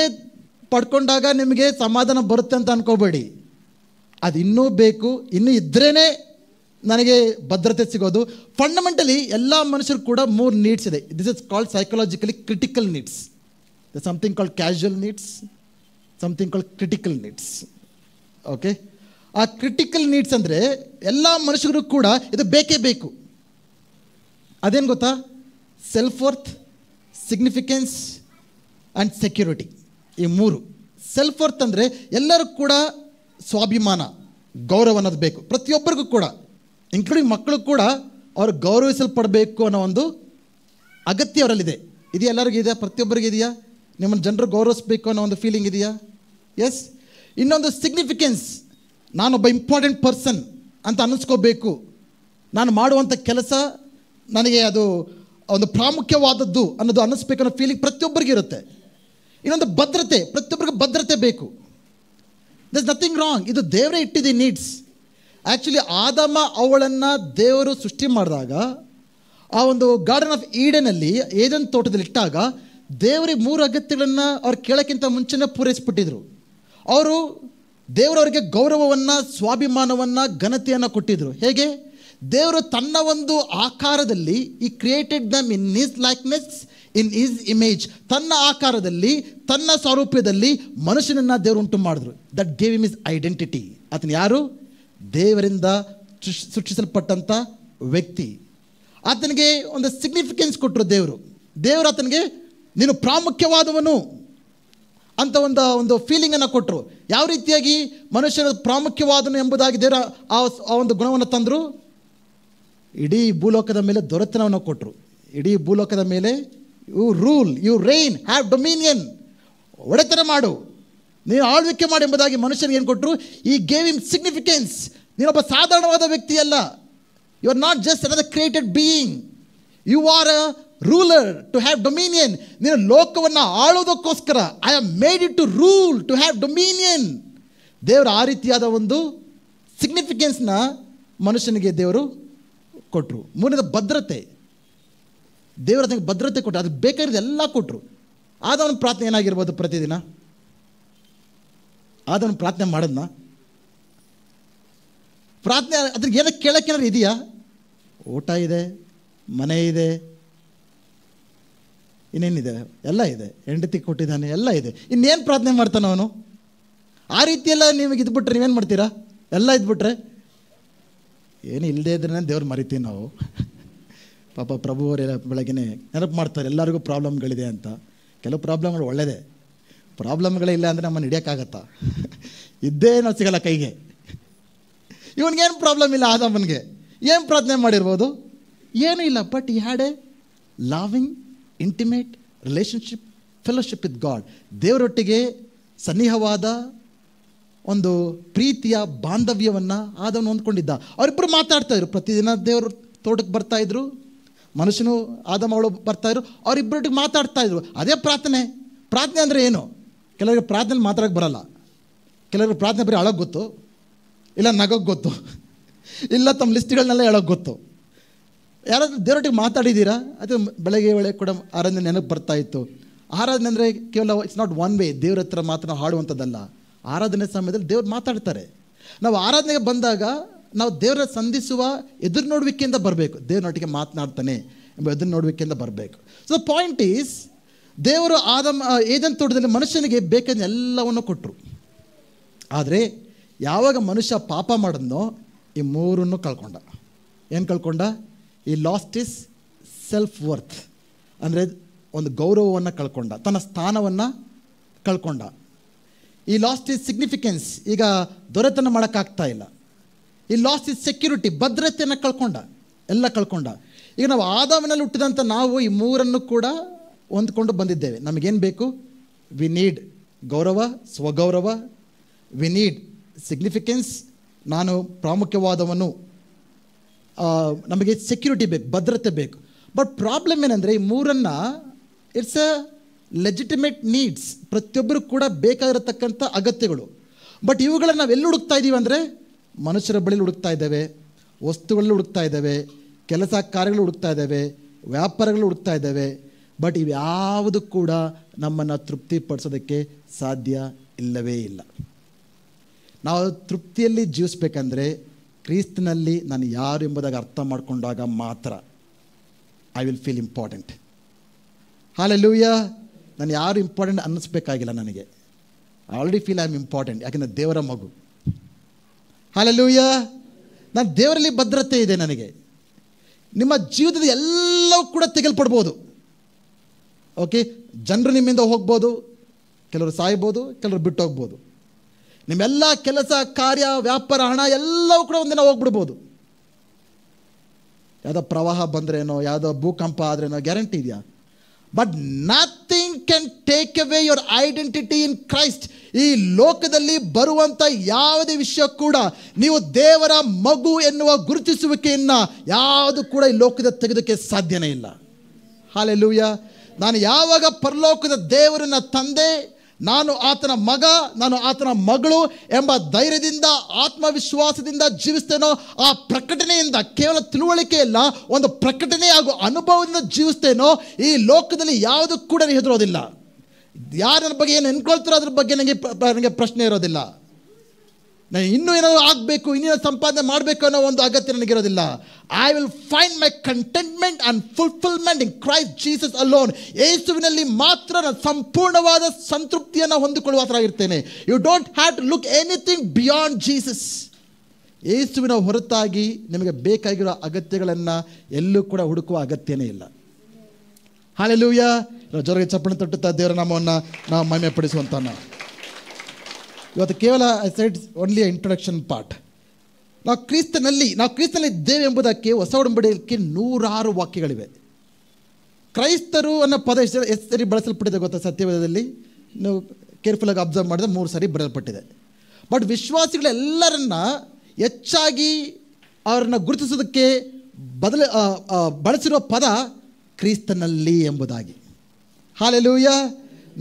ಪಡ್ಕೊಂಡಾಗ ನಿಮಗೆ ಸಮಾಧಾನ ಬರುತ್ತೆ ಅಂತ ಅಂದ್ಕೋಬೇಡಿ. ಅದು ಇನ್ನೂ ಬೇಕು, ಇನ್ನೂ ಇದ್ರೇ ನನಗೆ ಭದ್ರತೆ ಸಿಗೋದು. ಫಂಡಮೆಂಟಲಿ ಎಲ್ಲ ಮನುಷ್ಯರು ಕೂಡ 3 ನೀಡ್ಸ್ ಇದೆ. This is called psychologically critical needs. The something called casual needs, something called critical needs. Okay, ಆ ಕ್ರಿಟಿಕಲ್ ನೀಡ್ಸ್ ಅಂದರೆ ಎಲ್ಲ ಮನುಷ್ಯರು ಕೂಡ ಇದು ಬೇಕೇ ಬೇಕು. ಅದೇನು ಗೊತ್ತಾ, self worth, significance and security. ಈ 3. ಸೆಲ್ಫ್ ವರ್ತ್ ಅಂದರೆ ಎಲ್ಲರೂ ಕೂಡ ಸ್ವಾಭಿಮಾನ, ಗೌರವ ಅನ್ನೋದು ಬೇಕು ಪ್ರತಿಯೊಬ್ಬರಿಗೂ ಕೂಡ, ಇನ್ಕ್ಲೂಡಿಂಗ್ ಮಕ್ಕಳು ಕೂಡ ಅವ್ರು ಗೌರವಿಸಲ್ಪಡಬೇಕು ಅನ್ನೋ ಒಂದು ಅಗತ್ಯ ಅವರಲ್ಲಿದೆ. ಇದೆಯಾ, ಎಲ್ಲರಿಗೂ ಇದೆಯಾ, ಪ್ರತಿಯೊಬ್ಬರಿಗೆ ಇದೆಯಾ? ನಿಮ್ಮನ್ನು ಜನರು ಗೌರವಿಸಬೇಕು ಅನ್ನೋ ಒಂದು ಫೀಲಿಂಗ್ ಇದೆಯಾ? ಎಸ್. ಇನ್ನೊಂದು ಸಿಗ್ನಿಫಿಕೆನ್ಸ್, ನಾನೊಬ್ಬ ಇಂಪಾರ್ಟೆಂಟ್ ಪರ್ಸನ್ ಅಂತ ಅನ್ನಿಸ್ಕೋಬೇಕು, ನಾನು ಮಾಡುವಂಥ ಕೆಲಸ ನನಗೆ ಅದು ಒಂದು ಪ್ರಾಮುಖ್ಯವಾದದ್ದು ಅನ್ನೋದು ಅನ್ನಿಸ್ಬೇಕು ಅನ್ನೋ ಫೀಲಿಂಗ್ ಪ್ರತಿಯೊಬ್ಬರಿಗೆ ಇರುತ್ತೆ. ಇನ್ನೊಂದು ಭದ್ರತೆ, ಪ್ರತಿಯೊಬ್ಬರಿಗೂ ಭದ್ರತೆ ಬೇಕು. ದರ್ ಇಸ್ ನಥಿಂಗ್ ರಾಂಗ್, ಇದು ದೇವರೇ ಇಟ್ಟಿದೆ ನೀಡ್ಸ್. ಆ್ಯಕ್ಚುಲಿ ಆದಮ ಅವಳನ್ನು ದೇವರು ಸೃಷ್ಟಿ ಮಾಡಿದಾಗ, ಆ ಒಂದು ಗಾರ್ಡನ್ ಆಫ್ ಈಡನಲ್ಲಿ, ಏದೆನ್ ತೋಟದಲ್ಲಿ ಇಟ್ಟಾಗ ದೇವರಿಗೆ 3 ಅಗತ್ಯಗಳನ್ನು ಅವ್ರು ಕೇಳೋಕ್ಕಿಂತ ಮುಂಚೆನೇ ಪೂರೈಸಿಬಿಟ್ಟಿದ್ರು. ದೇವರವರಿಗೆ ಗೌರವವನ್ನು, ಸ್ವಾಭಿಮಾನವನ್ನು, ಘನತೆಯನ್ನು ಕೊಟ್ಟಿದ್ರು. ಹೇಗೆ? ದೇವರು ತನ್ನ ಒಂದು ಆಕಾರದಲ್ಲಿ, ಈ created dum in his likeness, in his image, ತನ್ನ ಆಕಾರದಲ್ಲಿ, ತನ್ನ ಸ್ವರೂಪದಲ್ಲಿ ಮನುಷ್ಯನನ್ನು ದೇವರು ಉಂಟು ಮಾಡಿದ್ರು. That gave him his identity. ಆತನು ಯಾರು? ದೇವರಿಂದ ಸೃಷ್ಟಿಸಲ್ಪಟ್ಟಂಥ ವ್ಯಕ್ತಿ. ಆತನಿಗೆ ಒಂದು ಸಿಗ್ನಿಫಿಕೆನ್ಸ್ ಕೊಟ್ಟರು ದೇವರು ಆತನಿಗೆ ನೀನು ಪ್ರಾಮುಖ್ಯವಾದವನು ಅಂತ ಒಂದು ಫೀಲಿಂಗನ್ನು ಕೊಟ್ಟರು. ಯಾವ ರೀತಿಯಾಗಿ ಮನುಷ್ಯನ ಪ್ರಾಮುಖ್ಯವಾದನು ಎಂಬುದಾಗಿ ದೇವರ ಆ ಒಂದು ಗುಣವನ್ನು ತಂದರು. ಇಡೀ ಭೂಲೋಕದ ಮೇಲೆ ದೊರೆತನವನ್ನು ಕೊಟ್ಟರು. ಇಡೀ ಭೂಲೋಕದ ಮೇಲೆ you rule, you reign, have dominion, ಒಡೆತನ ಮಾಡು, ನೀನು ಆಳ್ವಿಕೆ ಮಾಡಿ ಎಂಬುದಾಗಿ ಮನುಷ್ಯನಿಗೆ ಏನು ಕೊಟ್ಟರು? ಈ ಗೇವ್ ಹಿಮ್ ಸಿಗ್ನಿಫಿಕೆನ್ಸ್. ನೀನೊಬ್ಬ ಸಾಧಾರಣವಾದ ವ್ಯಕ್ತಿ ಅಲ್ಲ. You are not just another created being, you are a ruler to have dominion. ನೀನು ಲೋಕವನ್ನು ಆಳೋದಕ್ಕೋಸ್ಕರ I am made it to rule, to have dominion. ದೇವರು ಆ ರೀತಿಯಾದ ಒಂದು ಸಿಗ್ನಿಫಿಕೆನ್ಸ್ನ ಮನುಷ್ಯನಿಗೆ ದೇವರು ಕೊಟ್ಟರು. ಮೂರನೇದು ಭದ್ರತೆ. ದೇವರು ಅದಕ್ಕೆ ಭದ್ರತೆ ಕೊಟ್ಟರು, ಅದಕ್ಕೆ ಬೇಕಾಗಿರೋದು ಎಲ್ಲ ಕೊಟ್ಟರು. ಆದವನ ಪ್ರಾರ್ಥನೆ ಏನಾಗಿರ್ಬೋದು? ಪ್ರತಿದಿನ ಆದವನು ಪ್ರಾರ್ಥನೆ ಮಾಡೋದನ್ನ, ಪ್ರಾರ್ಥನೆ ಅದ್ರಿಗೆ ಏನಕ್ಕೆ ಕೇಳೋಕ್ಕೇನಾದ್ರು ಇದೆಯಾ? ಊಟ ಇದೆ, ಮನೆ ಇದೆ, ಇನ್ನೇನಿದೆ? ಎಲ್ಲ ಇದೆ. ಹೆಂಡತಿ ಕೊಟ್ಟಿದ್ದಾನೆ, ಎಲ್ಲ ಇದೆ. ಇನ್ನೇನು ಪ್ರಾರ್ಥನೆ ಮಾಡ್ತಾನೆ ಅವನು? ಆ ರೀತಿಯೆಲ್ಲ ನಿಮಗೆ ಇದ್ಬಿಟ್ರೆ ನೀವೇನು ಮಾಡ್ತೀರಾ? ಎಲ್ಲ ಇದ್ಬಿಟ್ರೆ ಏನು ಇಲ್ಲದೇ ಇದ್ರೆ ದೇವ್ರು ಮರಿತೀವಿ ನಾವು. ಪಾಪ ಪ್ರಭುವರೆಲ್ಲ ಬೆಳಗ್ಗೆನೆ ನೆನಪು ಮಾಡ್ತಾರೆ, ಎಲ್ಲರಿಗೂ ಪ್ರಾಬ್ಲಮ್ಗಳಿದೆ ಅಂತ. ಕೆಲವು ಪ್ರಾಬ್ಲಮ್ಗಳು ಒಳ್ಳೆಯದೇ, ಪ್ರಾಬ್ಲಮ್ಗಳಿಲ್ಲ ಅಂದರೆ ನಮ್ಮನ್ನು ಹಿಡಿಯೋಕ್ಕಾಗತ್ತಾ? ಇದ್ದೇ ನಾವು ಸಿಗಲ್ಲ ಕೈಗೆ. ಇವನಿಗೇನು ಪ್ರಾಬ್ಲಮ್ ಇಲ್ಲ, ಆದಮ್ಮನಿಗೆ ಏನು ಪ್ರಾರ್ಥನೆ ಮಾಡಿರ್ಬೋದು? ಏನೂ ಇಲ್ಲ. But he had a loving intimate relationship, fellowship with God. ದೇವರೊಟ್ಟಿಗೆ ಸನ್ನಿಹವಾದ ಒಂದು ಪ್ರೀತಿಯ ಬಾಂಧವ್ಯವನ್ನು ಆದವನು ಹೊಂದ್ಕೊಂಡಿದ್ದ. ಅವರಿಬ್ಬರು ಮಾತಾಡ್ತಾಯಿದ್ರು. ಪ್ರತಿದಿನ ದೇವರು ತೋಟಕ್ಕೆ ಬರ್ತಾಯಿದ್ರು, ಮನುಷ್ಯನು ಆದಮ ಅವಳು ಬರ್ತಾಯಿದ್ರು, ಅವರಿಬ್ಬರೊಟ್ಟಿಗೆ ಮಾತಾಡ್ತಾಯಿದ್ರು. ಅದೇ ಪ್ರಾರ್ಥನೆ. ಪ್ರಾರ್ಥನೆ ಅಂದರೆ ಏನು? ಕೆಲವರಿಗೆ ಪ್ರಾರ್ಥನೆ ಮಾತಾಡೋಕ್ಕೆ ಬರಲ್ಲ. ಕೆಲವರಿಗೆ ಪ್ರಾರ್ಥನೆ ಬರೀ ಅಳೋಕ್ಕೆ ಗೊತ್ತು, ಇಲ್ಲ ನಗೋಕ್ಕೆ ಗೊತ್ತು, ಇಲ್ಲ ತಮ್ಮ ಲಿಸ್ಟ್ಗಳನ್ನೆಲ್ಲ ಹೇಳೋಕ್ಕೆ ಗೊತ್ತು. ಯಾರಾದರೂ ದೇವರೊಟ್ಟಿಗೆ ಮಾತಾಡಿದ್ದೀರಾ? ಅದು ಬೆಳಗ್ಗೆ ವೇಳೆ ಕೂಡ ಆರಾಧನೆ ನೆನಪು ಬರ್ತಾಯಿತ್ತು. ಆರಾಧನೆ ಅಂದರೆ ಕೇವಲ ಇಟ್ಸ್ ನಾಟ್ ಒನ್ ವೇ. ದೇವ್ರ ಹತ್ರ ಮಾತ್ರ ನಾವು ಹಾಡುವಂಥದ್ದಲ್ಲ. ಆರಾಧನೆ ಸಮಯದಲ್ಲಿ ದೇವ್ರು ಮಾತಾಡ್ತಾರೆ. ನಾವು ಆರಾಧನೆಗೆ ಬಂದಾಗ ನಾವು ದೇವರ ಸಂಧಿಸುವ ಎದುರು ನೋಡುವಿಕೆಯಿಂದ ಬರಬೇಕು. ದೇವರೊಟ್ಟಿಗೆ ಮಾತನಾಡ್ತಾನೆ ಎಂಬ ಎದುರು ನೋಡುವಿಕೆಯಿಂದ ಬರಬೇಕು. ಸೊ ಪಾಯಿಂಟ್ ಈಸ್, ದೇವರು ಏದೆನ್ ತೋಟದಲ್ಲಿ ಮನುಷ್ಯನಿಗೆ ಬೇಕಾದ ಎಲ್ಲವನ್ನು ಕೊಟ್ಟರು. ಆದರೆ ಯಾವಾಗ ಮನುಷ್ಯ ಪಾಪ ಮಾಡಿದ್ನೋ ಈ ಮೂರನ್ನು ಕಳ್ಕೊಂಡ. ಏನು ಕಳ್ಕೊಂಡ? ಈ ಲಾಸ್ಟ್ ಇಸ್ ಸೆಲ್ಫ್ ವರ್ತ್, ಅಂದರೆ ಒಂದು ಗೌರವವನ್ನು ಕಳ್ಕೊಂಡ, ತನ್ನ ಸ್ಥಾನವನ್ನು ಕಳ್ಕೊಂಡ. ಈ ಲಾಸ್ಟ್ ಇಸ್ ಸಿಗ್ನಿಫಿಕೆನ್ಸ್, ಈಗ ದೊರೆತನ ಮಾಡೋಕ್ಕಾಗ್ತಾ ಇಲ್ಲ. ಈ ಲಾಸ್ಟ್ ಇಸ್ ಸೆಕ್ಯೂರಿಟಿ, ಭದ್ರತೆಯನ್ನು ಕಳ್ಕೊಂಡ, ಎಲ್ಲ ಕಳ್ಕೊಂಡ. ಈಗ ನಾವು ಆದಾಮನಲ್ಲಿ ಹುಟ್ಟಿದಂಥ ನಾವು ಈ ಮೂರನ್ನು ಕೂಡ ಹೊಂದ್ಕೊಂಡು ಬಂದಿದ್ದೇವೆ. ನಮಗೇನು ಬೇಕು? ವಿ ನೀಡ್ ಗೌರವ, ಸ್ವಗೌರವ. ವಿ ನೀಡ್ ಸಿಗ್ನಿಫಿಕೆನ್ಸ್, ನಾನು ಪ್ರಾಮುಖ್ಯವಾದವನು. ನಮಗೆ ಸೆಕ್ಯೂರಿಟಿ ಬೇಕು, ಭದ್ರತೆ ಬೇಕು. ಬಟ್ ಪ್ರಾಬ್ಲಮ್ ಏನಂದರೆ ಈ ಮೂರನ್ನು ಇಟ್ಸ್ ಅ ಲೆಜಿಟಿಮೇಟ್ ನೀಡ್ಸ್, ಪ್ರತಿಯೊಬ್ಬರು ಕೂಡ ಬೇಕಾಗಿರತಕ್ಕಂಥ ಅಗತ್ಯಗಳು. ಬಟ್ ಇವುಗಳನ್ನು ನಾವು ಎಲ್ಲಿ ಹುಡುಕ್ತಾ ಇದ್ದೀವಿ ಅಂದರೆ ಮನುಷ್ಯರ ಬಳಿಲಿ ಹುಡುಕ್ತಾ ಇದ್ದೇವೆ, ವಸ್ತುಗಳಲ್ಲಿ ಹುಡುಕ್ತಾ ಇದ್ದೇವೆ, ಕೆಲಸ ಕಾರ್ಯಗಳು ಹುಡುಕ್ತಾ ಇದ್ದೇವೆ, ವ್ಯಾಪಾರಗಳು ಹುಡುಕ್ತಾ ಇದ್ದೇವೆ. ಬಟ್ ಇವ್ಯಾವುದು ಕೂಡ ನಮ್ಮನ್ನು ತೃಪ್ತಿಪಡಿಸೋದಕ್ಕೆ ಸಾಧ್ಯ ಇಲ್ಲವೇ ಇಲ್ಲ. ನಾವು ತೃಪ್ತಿಯಲ್ಲಿ ಜೀವಿಸ್ಬೇಕಂದ್ರೆ ಕ್ರಿಸ್ತನಲ್ಲಿ ನಾನು ಯಾರು ಎಂಬುದಾಗಿ ಅರ್ಥ ಮಾಡಿಕೊಂಡಾಗ ಮಾತ್ರ I will feel important. Hallelujah. ನಾನು ಯಾರು ಇಂಪಾರ್ಟೆಂಟ್ ಅನ್ನಿಸ್ಬೇಕಾಗಿಲ್ಲ, ನನಗೆ already feel I am important, ಯಾಕೆಂದರೆ ದೇವರ ಮಗು. ಹಲ್ಲೆಲೂಯಾ. ನಾನು ದೇವರಲ್ಲಿ ಭದ್ರತೆ ಇದೆ ನನಗೆ. ನಿಮ್ಮ ಜೀವಿತದ ಎಲ್ಲವೂ ಕೂಡ ತೆಗೆಲ್ಪಡ್ಬೋದು. ಓಕೆ, ಜನರು ನಿಮ್ಮಿಂದ ಹೋಗ್ಬೋದು, ಕೆಲವರು ಸಾಯ್ಬೋದು, ಕೆಲವರು ಬಿಟ್ಟು ಹೋಗ್ಬೋದು. ನಿಮ್ಮೆಲ್ಲ ಕೆಲಸ ಕಾರ್ಯ ವ್ಯಾಪಾರ ಹಣ ಎಲ್ಲವೂ ಕೂಡ ಒಂದಿನ ಹೋಗ್ಬಿಡ್ಬೋದು. ಯಾವುದೋ ಪ್ರವಾಹ ಬಂದ್ರೇನೋ, ಯಾವುದೋ ಭೂಕಂಪ ಆದ್ರೇನೋ ಗ್ಯಾರಂಟಿ ಇದೆಯಾ? But nothing can take away your identity in Christ. ಈ ಲೋಕದಲ್ಲಿ ಬರುವಂಥ ಯಾವುದೇ ವಿಷಯ ಕೂಡ ನೀವು ದೇವರ ಮಗು ಎನ್ನುವ ಗುರುತಿಸುವಿಕೆಯನ್ನು ಯಾವುದು ಕೂಡ ಈ ಲೋಕದ ತೆಗೆದಕ್ಕೆ ಸಾಧ್ಯನೇ ಇಲ್ಲ. ಹಲ್ಲೆಲೂಯಾ. ನಾನು ಯಾವಾಗ ಪರಲೋಕದ ದೇವರನ್ನ ತಂದೆ, ನಾನು ಆತನ ಮಗ, ನಾನು ಆತನ ಮಗಳು ಎಂಬ ಧೈರ್ಯದಿಂದ ಆತ್ಮವಿಶ್ವಾಸದಿಂದ ಜೀವಿಸ್ತೇನೋ, ಆ ಪ್ರಕಟಣೆಯಿಂದ, ಕೇವಲ ತಿಳುವಳಿಕೆ ಇಲ್ಲ, ಒಂದು ಪ್ರಕಟಣೆ ಹಾಗೂ ಅನುಭವದಿಂದ ಜೀವಿಸ್ತೇನೋ, ಈ ಲೋಕದಲ್ಲಿ ಯಾವುದು ಕೂಡ ಹೆದರೋದಿಲ್ಲ. ಯಾರ ಬಗ್ಗೆ ಏನು ಅನ್ಕೊಳ್ತಾರೋ ಅದ್ರ ಬಗ್ಗೆ ನನಗೆ ಪ್ರಶ್ನೆ ಇರೋದಿಲ್ಲ. ನಾನು ಇನ್ನೂ ಏನಾದರೂ ಆಗಬೇಕು, ಇನ್ನೇನೋ ಸಂಪಾದನೆ ಮಾಡಬೇಕು ಅನ್ನೋ ಒಂದು ಅಗತ್ಯ ನನಗಿರೋದಿಲ್ಲ. I will find my contentment and fulfilment in Christ Jesus alone. ಯೇಸುವಿನಲ್ಲಿ ಮಾತ್ರ ನಾನು ಸಂಪೂರ್ಣವಾದ ಸಂತೃಪ್ತಿಯನ್ನು ಹೊಂದಿಕೊಳ್ಳುವವರಾಗಿರ್ತೇನೆ. You don't have to look anything beyond Jesus. ಯೇಸುವಿನ ಹೊರತಾಗಿ ನಿಮಗೆ ಬೇಕಾಗಿರೋ ಅಗತ್ಯಗಳನ್ನು ಎಲ್ಲೂ ಕೂಡ ಹುಡುಕುವ ಅಗತ್ಯನೇ ಇಲ್ಲ. ಹಲ್ಲೆಲೂಯಾ. ಜೋರಾಗಿ ಚಪ್ಪಲಿ ತಟ್ಟುತ್ತಾ ದೇವರ ನಾಮವನ್ನು ನಾವು ಮಹಿಮೆ ಪಡಿಸುವಂತ. ಇವತ್ತು ಕೇವಲ I said only introduction part. ನಾವು ಕ್ರಿಸ್ತನಲ್ಲಿ ಇದ್ದೇವೆ ಎಂಬುದಕ್ಕೆ ಹೊಸ ಒಡಂಬಡಿಕೆಗೆ 106 ವಾಕ್ಯಗಳಿವೆ. ಕ್ರೈಸ್ತರು ಅನ್ನೋ ಪದ ಎಷ್ಟು ಸರಿ ಬಳಸಲ್ಪಟ್ಟಿದೆ ಗೊತ್ತಾ? ಸತ್ಯವೇದದಲ್ಲಿ ನೀವು ಕೇರ್ಫುಲ್ಲಾಗಿ ಅಬ್ಸರ್ವ್ ಮಾಡಿದ್ರೆ 3 ಸರಿ ಬರೆಯಲ್ಪಟ್ಟಿದೆ. ಬಟ್ ವಿಶ್ವಾಸಿಗಳೆಲ್ಲರನ್ನ ಹೆಚ್ಚಾಗಿ ಅವರನ್ನು ಗುರುತಿಸೋದಕ್ಕೆ ಬಳಸಿರುವ ಪದ ಕ್ರಿಸ್ತನಲ್ಲಿ ಎಂಬುದಾಗಿ. ಹಲ್ಲೆಲೂಯಾ.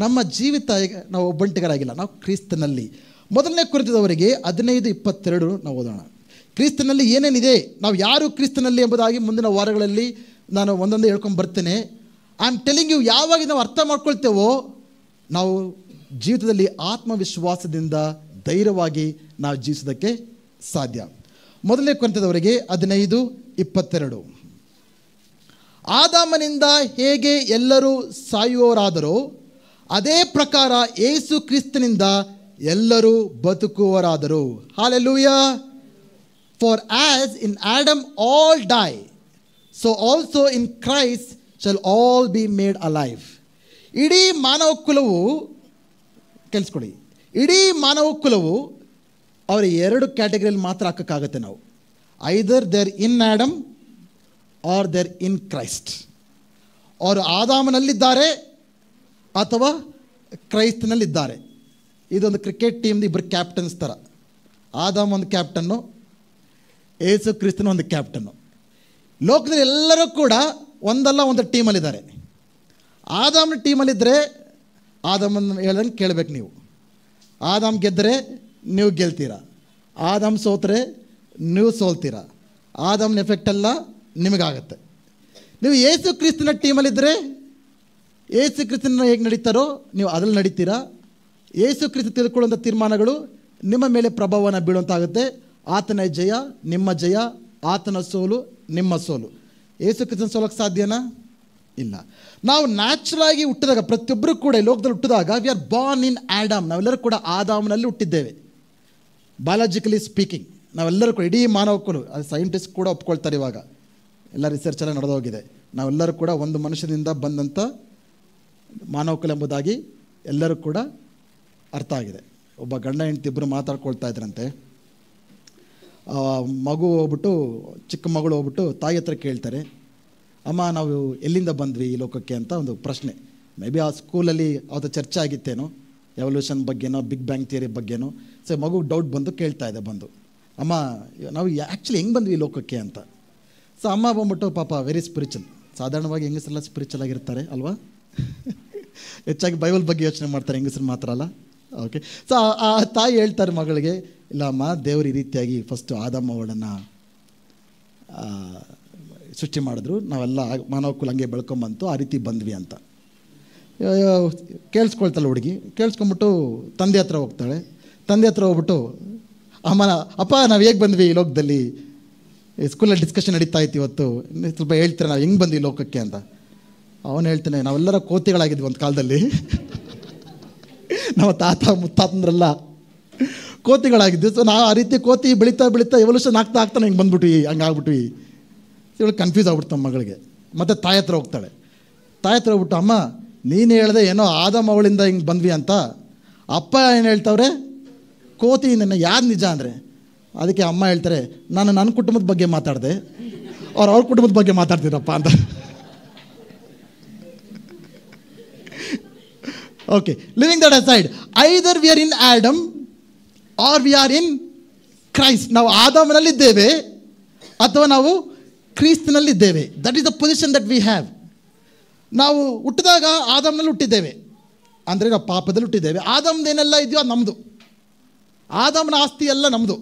ನಮ್ಮ ಜೀವಿತ ಈಗ ನಾವು ಒಬ್ಬಂಟಿಗರಾಗಿಲ್ಲ, ನಾವು ಕ್ರಿಸ್ತನಲ್ಲಿ. 1 ಕೊರಿಂಥದವರಿಗೆ 15:22 ನಾವು ಓದೋಣ. ಕ್ರಿಸ್ತನಲ್ಲಿ ಏನೇನಿದೆ, ನಾವು ಯಾರು ಕ್ರಿಸ್ತನಲ್ಲಿ ಎಂಬುದಾಗಿ ಮುಂದಿನ ವಾರಗಳಲ್ಲಿ ನಾನು ಒಂದೊಂದೇ ಹೇಳ್ಕೊಂಡು ಬರ್ತೇನೆ. ಐ ಆಮ್ ಟೆಲಿಂಗ್ ಯು, ಯಾವಾಗ ನಾವು ಅರ್ಥ ಮಾಡ್ಕೊಳ್ತೇವೋ ನಾವು ಜೀವಿತದಲ್ಲಿ ಆತ್ಮವಿಶ್ವಾಸದಿಂದ ಧೈರ್ಯವಾಗಿ ನಾವು ಜೀವಿಸೋದಕ್ಕೆ ಸಾಧ್ಯ. 1 ಕೊರಿಂಥದವರಿಗೆ 15:22. ಆದಾಮನಿಂದ ಹೇಗೆ ಎಲ್ಲರೂ ಸಾಯುವವರಾದರೋ ಅದೇ ಪ್ರಕಾರ ಯೇಸು ಕ್ರಿಸ್ತನಿಂದ ಎಲ್ಲರೂ ಬದುಕುವವರಾದರು. Hallelujah. For as in Adam all die, so also in Christ shall all be made alive. ಇಡೀ ಮಾನವ ಕುಲವು, ಕೇಳಿಸ್ಕೊಳ್ಳಿ, ಇಡೀ ಮಾನವ ಕುಲವು ಅವರ 2 ಕ್ಯಾಟಗರಿಯಲ್ಲಿ ಮಾತ್ರ ಹಾಕೋಕ್ಕಾಗತ್ತೆ ನಾವು. Either they're in Adam or they're in Christ. ಅವರು ಆದಾಮನಲ್ಲಿದ್ದಾರೆ ಅಥವಾ ಕ್ರೈಸ್ತನಲ್ಲಿದ್ದಾರೆ. ಇದೊಂದು ಕ್ರಿಕೆಟ್ ಟೀಮ್ದು 2 ಕ್ಯಾಪ್ಟನ್ಸ್ ಥರ. ಆದಾಮ್ ಒಂದು ಕ್ಯಾಪ್ಟನ್ನು, ಯೇಸು ಕ್ರಿಸ್ತನ ಒಂದು ಕ್ಯಾಪ್ಟನ್ನು. ಲೋಕದಲ್ಲಿ ಎಲ್ಲರೂ ಕೂಡ ಒಂದಲ್ಲ ಒಂದು ಟೀಮಲ್ಲಿದ್ದಾರೆ. ಆದಾಮನ ಟೀಮಲ್ಲಿದ್ದರೆ ಆದಾಮನ ಹೇಳ್ದಂಗೆ ಕೇಳಬೇಕು ನೀವು. ಆದಾಮ್ ಗೆದ್ದರೆ ನೀವು ಗೆಲ್ತೀರಾ, ಆದಾಮ್ ಸೋತ್ರೆ ನೀವು ಸೋಲ್ತೀರಾ. ಆದಾಮನ ಎಫೆಕ್ಟ್ ಎಲ್ಲ ನಿಮಗಾಗತ್ತೆ. ನೀವು ಯೇಸು ಕ್ರಿಸ್ತನ ಟೀಮಲ್ಲಿದ್ದರೆ ಯೇಸು ಕ್ರಿಸ್ತನ ಹೇಗೆ ನಡೀತಾರೋ ನೀವು ಅದರಲ್ಲಿ ನಡೀತೀರಾ. ಯೇಸು ಕ್ರಿಸ್ತ ತೆಗೆದುಕೊಳ್ಳುವಂಥ ತೀರ್ಮಾನಗಳು ನಿಮ್ಮ ಮೇಲೆ ಪ್ರಭಾವವನ್ನು ಬೀಳುವಂತಾಗುತ್ತೆ. ಆತನ ಜಯ ನಿಮ್ಮ ಜಯ, ಆತನ ಸೋಲು ನಿಮ್ಮ ಸೋಲು. ಯೇಸು ಕ್ರಿಸ್ತನ ಸೋಲಕ್ಕೆ ಸಾಧ್ಯನಾ? ಇಲ್ಲ. ನಾವು ನ್ಯಾಚುರಲ್ ಆಗಿ ಹುಟ್ಟಿದಾಗ, ಪ್ರತಿಯೊಬ್ಬರು ಕೂಡ ಈ ಲೋಕದಲ್ಲಿ ಹುಟ್ಟಿದಾಗ we are born in Adam. ನಾವೆಲ್ಲರೂ ಕೂಡ ಆದಾಮನಲ್ಲಿ ಹುಟ್ಟಿದ್ದೇವೆ. ಬಯಾಲಜಿಕಲಿ ಸ್ಪೀಕಿಂಗ್ ನಾವೆಲ್ಲರೂ ಕೂಡ, ಇಡೀ ಮಾನವಕುಲು, ಅದು ಸೈಂಟಿಸ್ಟ್ ಕೂಡ ಒಪ್ಕೊಳ್ತಾರೆ. ಇವಾಗ ಎಲ್ಲ ರಿಸರ್ಚ್ ಎಲ್ಲ ನಡೆದೋಗಿದೆ. ನಾವೆಲ್ಲರೂ ಕೂಡ ಒಂದು ಮನುಷ್ಯನಿಂದ ಬಂದಂಥ ಮಾನವಕುಲ ಎಂಬುದಾಗಿ ಎಲ್ಲರೂ ಕೂಡ ಅರ್ಥ ಆಗಿದೆ. ಒಬ್ಬ ಗಂಡ ಹೆಂಡತಿ ಇಬ್ಬರು ಮಾತಾಡ್ಕೊಳ್ತಾ ಇದ್ರಂತೆ. ಮಗು ಹೋಗ್ಬಿಟ್ಟು, ಚಿಕ್ಕ ಮಗಳು ಹೋಗ್ಬಿಟ್ಟು ತಾಯಿ ಹತ್ರ ಕೇಳ್ತಾರೆ, ಅಮ್ಮ ನಾವು ಎಲ್ಲಿಂದ ಬಂದ್ವಿ ಈ ಲೋಕಕ್ಕೆ ಅಂತ ಒಂದು ಪ್ರಶ್ನೆ. ಮೇ ಬಿ ಆ ಸ್ಕೂಲಲ್ಲಿ ಅವತ್ತು ಚರ್ಚೆ ಆಗಿತ್ತೇನೋ, ಎವಲ್ಯೂಷನ್ ಬಗ್ಗೆನೋ, ಬಿಗ್ ಬ್ಯಾಂಗ್ ಥಿಯರಿ ಬಗ್ಗೆನೋ. ಸೊ ಮಗು ಡೌಟ್ ಬಂದು ಕೇಳ್ತಾ ಇದೆ, ಬಂದು ಅಮ್ಮ ನಾವು ಆ್ಯಕ್ಚುಲಿ ಹೆಂಗೆ ಬಂದ್ವಿ ಈ ಲೋಕಕ್ಕೆ ಅಂತ. ಸೊ ಅಮ್ಮ ಬಂದ್ಬಿಟ್ಟು ಪಾಪ ವೆರಿ ಸ್ಪಿರಿಚುವಲ್. ಸಾಧಾರಣವಾಗಿ ಹೆಂಗಸರೆಲ್ಲ ಸ್ಪಿರಿಚುವಲ್ ಆಗಿರ್ತಾರೆ ಅಲ್ವಾ? ಹೆಚ್ಚಾಗಿ ಬೈಬಲ್ ಬಗ್ಗೆ ಯೋಚನೆ ಮಾಡ್ತಾರೆ, ಹೆಂಗಸರು ಮಾತ್ರ ಅಲ್ಲ. ಓಕೆ. ಸೊ ಆ ತಾಯಿ ಹೇಳ್ತಾರೆ ಮಗಳಿಗೆ, ಇಲ್ಲ ಅಮ್ಮ, ದೇವರು ಈ ರೀತಿಯಾಗಿ ಫಸ್ಟು ಆದಮ್ಮ ಅವಳನ್ನು ಸೃಷ್ಟಿ ಮಾಡಿದ್ರು, ನಾವೆಲ್ಲ ಮಾನವ ಕುಲ ಹಂಗೆ ಬೆಳ್ಕೊಂಬಂತು, ಆ ರೀತಿ ಬಂದ್ವಿ ಅಂತ. ಕೇಳಿಸ್ಕೊಳ್ತಾಳೆ ಹುಡುಗಿ. ಕೇಳಿಸ್ಕೊಂಬಿಟ್ಟು ತಂದೆ ಹತ್ರ ಹೋಗ್ತಾಳೆ. ತಂದೆ ಹತ್ರ ಹೋಗ್ಬಿಟ್ಟು, ಅಪ್ಪ ನಾವು ಹೇಗೆ ಬಂದ್ವಿ ಈ ಲೋಕದಲ್ಲಿ, ಸ್ಕೂಲಲ್ಲಿ ಡಿಸ್ಕಷನ್ ನಡೀತಾ ಇತ್ತು ಇವತ್ತು, ಸ್ವಲ್ಪ ಹೇಳ್ತಾರೆ ನಾವು ಹೆಂಗೆ ಬಂದ್ವಿ ಈ ಲೋಕಕ್ಕೆ ಅಂತ. ಅವನು ಹೇಳ್ತಾನೆ, ನಾವೆಲ್ಲರ ಕೋತಿಗಳಾಗಿದ್ವಿ ಒಂದು ಕಾಲದಲ್ಲಿ. ನಮ್ಮ ತಾತ ಮುತ್ತಾತಂದ್ರಲ್ಲ ಕೋತಿಗಳಾಗಿದ್ವಿ. ಸೊ ನಾವು ಆ ರೀತಿ ಕೋತಿ ಬೆಳೀತಾ ಬೆಳೀತಾ ಎವಲ್ಯೂಷನ್ ಆಗ್ತಾ ಹಿಂಗೆ ಬಂದ್ಬಿಟ್ವಿ, ಹಂಗೆ ಆಗ್ಬಿಟ್ವಿ. ಇವಳು ಕನ್ಫ್ಯೂಸ್ ಆಗ್ಬಿಡ್ತು ನಮ್ಮ ಮಗಳಿಗೆ. ಮತ್ತು ತಾಯಿ ಹತ್ರ ಹೋಗ್ತಾಳೆ. ತಾಯಿ ಹತ್ರ ಹೋಗ್ಬಿಟ್ಟು, ಅಮ್ಮ ನೀನು ಹೇಳಿದೆ ಏನೋ ಆದಮ್ ಅವಳಿಂದ ಹಿಂಗೆ ಬಂದ್ವಿ ಅಂತ, ಅಪ್ಪ ಏನು ಹೇಳ್ತವ್ರೆ ಕೋತಿ, ನನ್ನ ಯಾರು ನಿಜ ಅಂದರೆ. ಅದಕ್ಕೆ ಅಮ್ಮ ಹೇಳ್ತಾರೆ, ನಾನು ನನ್ನ ಕುಟುಂಬದ ಬಗ್ಗೆ ಮಾತಾಡಿದೆ, ಅವ್ರ ಕುಟುಂಬದ ಬಗ್ಗೆ ಮಾತಾಡ್ತೀರಪ್ಪ ಅಂತ. Okay, living that aside, either we are in Adam or we are in Christ. ನಾವು ಆದಾಮನಲ್ಲಿದ್ದೇವೆ ಅಥವಾ ನಾವು ಕ್ರಿಸ್ತನಲ್ಲಿದ್ದೇವೆ. That is the position that we have. ನಾವು ಹುಟ್ಟಿದಾಗ ಆದಾಮನಲ್ಲಿ ಹುಟ್ಟಿದ್ದೇವೆ, ಅಂದರೆ ನಾವು ಪಾಪದಲ್ಲಿ ಹುಟ್ಟಿದ್ದೇವೆ. ಆದಾಮದೇನೆಲ್ಲ ಇದೆಯೋ ಅದು ನಮ್ಮದು. ಆದಾಮನ ಆಸ್ತಿ ಎಲ್ಲ ನಮ್ಮದು.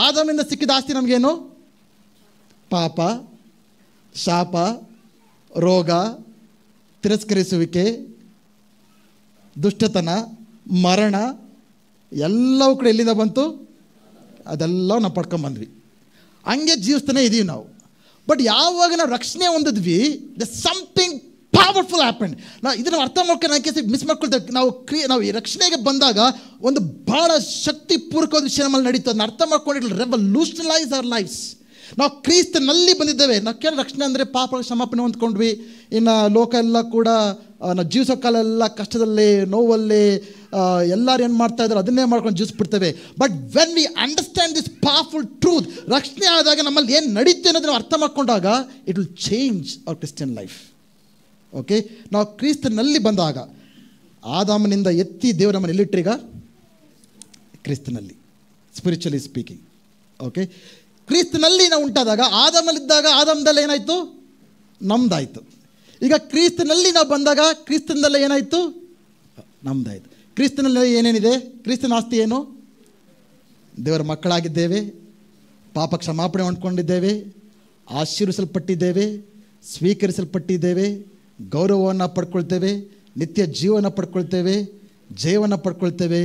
ಆದಾಮನಿಂದ ಸಿಕ್ಕಿದ ಆಸ್ತಿ ನಮಗೇನು? ಪಾಪ, ಶಾಪ, ರೋಗ, ತಿರಸ್ಕರಿಸುವಿಕೆ, ದುಷ್ಟತನ, ಮರಣ ಎಲ್ಲವೂ ಕೂಡ ಎಲ್ಲಿಂದ ಬಂತು? ಅದೆಲ್ಲ ನಾವು ಪಡ್ಕೊಂಬಂದ್ವಿ. ಹಂಗೆ ಜೀವಿಸ್ತಾನೆ ಇದ್ದೀವಿ ನಾವು. ಬಟ್ ಯಾವಾಗ ನಾವು ರಕ್ಷಣೆ ಹೊಂದಿದ್ವಿ, ದ ಸಮಥಿಂಗ್ ಪವರ್ಫುಲ್ ಹ್ಯಾಪನ್. ನಾವು ಇದನ್ನು ಅರ್ಥ ಮಾಡ್ಕೊಂಡು ಮಿಸ್ ಮಾಡ್ಕೊಳ್ತೇವೆ. ನಾವು ಈ ರಕ್ಷಣೆಗೆ ಬಂದಾಗ ಒಂದು ಭಾಳ ಶಕ್ತಿಪೂರ್ವಕವಾದ ವಿಷಯ ನಮ್ಮಲ್ಲಿ ನಡೀತದೆ. ಅದನ್ನ ಅರ್ಥ ಮಾಡ್ಕೊಂಡು ರೆವಲ್ಯೂಷನಲೈಸ್ ಅವರ್ ಲೈಫ್ಸ್. ನಾವು ಕ್ರಿಸ್ತನಲ್ಲಿ ಬಂದಿದ್ದೇವೆ. ನಾವು ಕೇಳಿ ರಕ್ಷಣೆ ಅಂದರೆ ಪಾಪ ಕ್ಷಮಾಪಣೆ ಹೊಂದ್ಕೊಂಡ್ವಿ. ಇನ್ನು ಲೋಕ ಎಲ್ಲ ಕೂಡ ನಾವು ಜೀವಿಸೋ ಕಾಲ ಎಲ್ಲ ಕಷ್ಟದಲ್ಲಿ, ನೋವಲ್ಲಿ, ಎಲ್ಲರೂ ಏನು ಮಾಡ್ತಾ ಇದ್ದಾರೆ ಅದನ್ನೇ ಮಾಡ್ಕೊಂಡು ಜೀವಿಸ್ಬಿಡ್ತೇವೆ. But when we understand this powerful truth, ರಕ್ಷಣೆ ಆದಾಗ ನಮ್ಮಲ್ಲಿ ಏನು ನಡೀತೆ ಅನ್ನೋದನ್ನು ಅರ್ಥ ಮಾಡ್ಕೊಂಡಾಗ it will change our Christian life. Okay, ನಾವು ಕ್ರಿಸ್ತನಲ್ಲಿ ಬಂದಾಗ ಆದಾಮನಿಂದ ಎತ್ತಿ ದೇವರು ನಮ್ಮನ್ನು ಎಲ್ಲಿಟ್ರೀಗ? ಕ್ರಿಸ್ತನಲ್ಲಿ, ಸ್ಪಿರಿಚುವಲಿ ಸ್ಪೀಕಿಂಗ್. ಓಕೆ, ಕ್ರಿಸ್ತನಲ್ಲಿ ನಾವು ಉಂಟಾದಾಗ, ಆದಾಮಲ್ಲಿದ್ದಾಗ ಆದಾಮದಲ್ಲ ಏನಾಯಿತು? ನಮ್ದಾಯಿತು. ಈಗ ಕ್ರಿಸ್ತನಲ್ಲಿ ನಾವು ಬಂದಾಗ ಕ್ರಿಸ್ತನದಲ್ಲ ಏನಾಯಿತು? ನಮ್ದಾಯಿತು. ಕ್ರಿಸ್ತನಲ್ಲಿ ಏನೇನಿದೆ? ಕ್ರಿಸ್ತನ ಆಸ್ತಿ ಏನು? ದೇವರ ಮಕ್ಕಳಾಗಿದ್ದೇವೆ, ಪಾಪ ಕ್ಷಮಾಪಣೆ ಹೊಂದ್ಕೊಂಡಿದ್ದೇವೆ, ಆಶೀರ್ವಿಸಲ್ಪಟ್ಟಿದ್ದೇವೆ, ಸ್ವೀಕರಿಸಲ್ಪಟ್ಟಿದ್ದೇವೆ, ಗೌರವವನ್ನು ಪಡ್ಕೊಳ್ತೇವೆ, ನಿತ್ಯ ಜೀವನ ಪಡ್ಕೊಳ್ತೇವೆ, ಜಯವನ್ನು ಪಡ್ಕೊಳ್ತೇವೆ.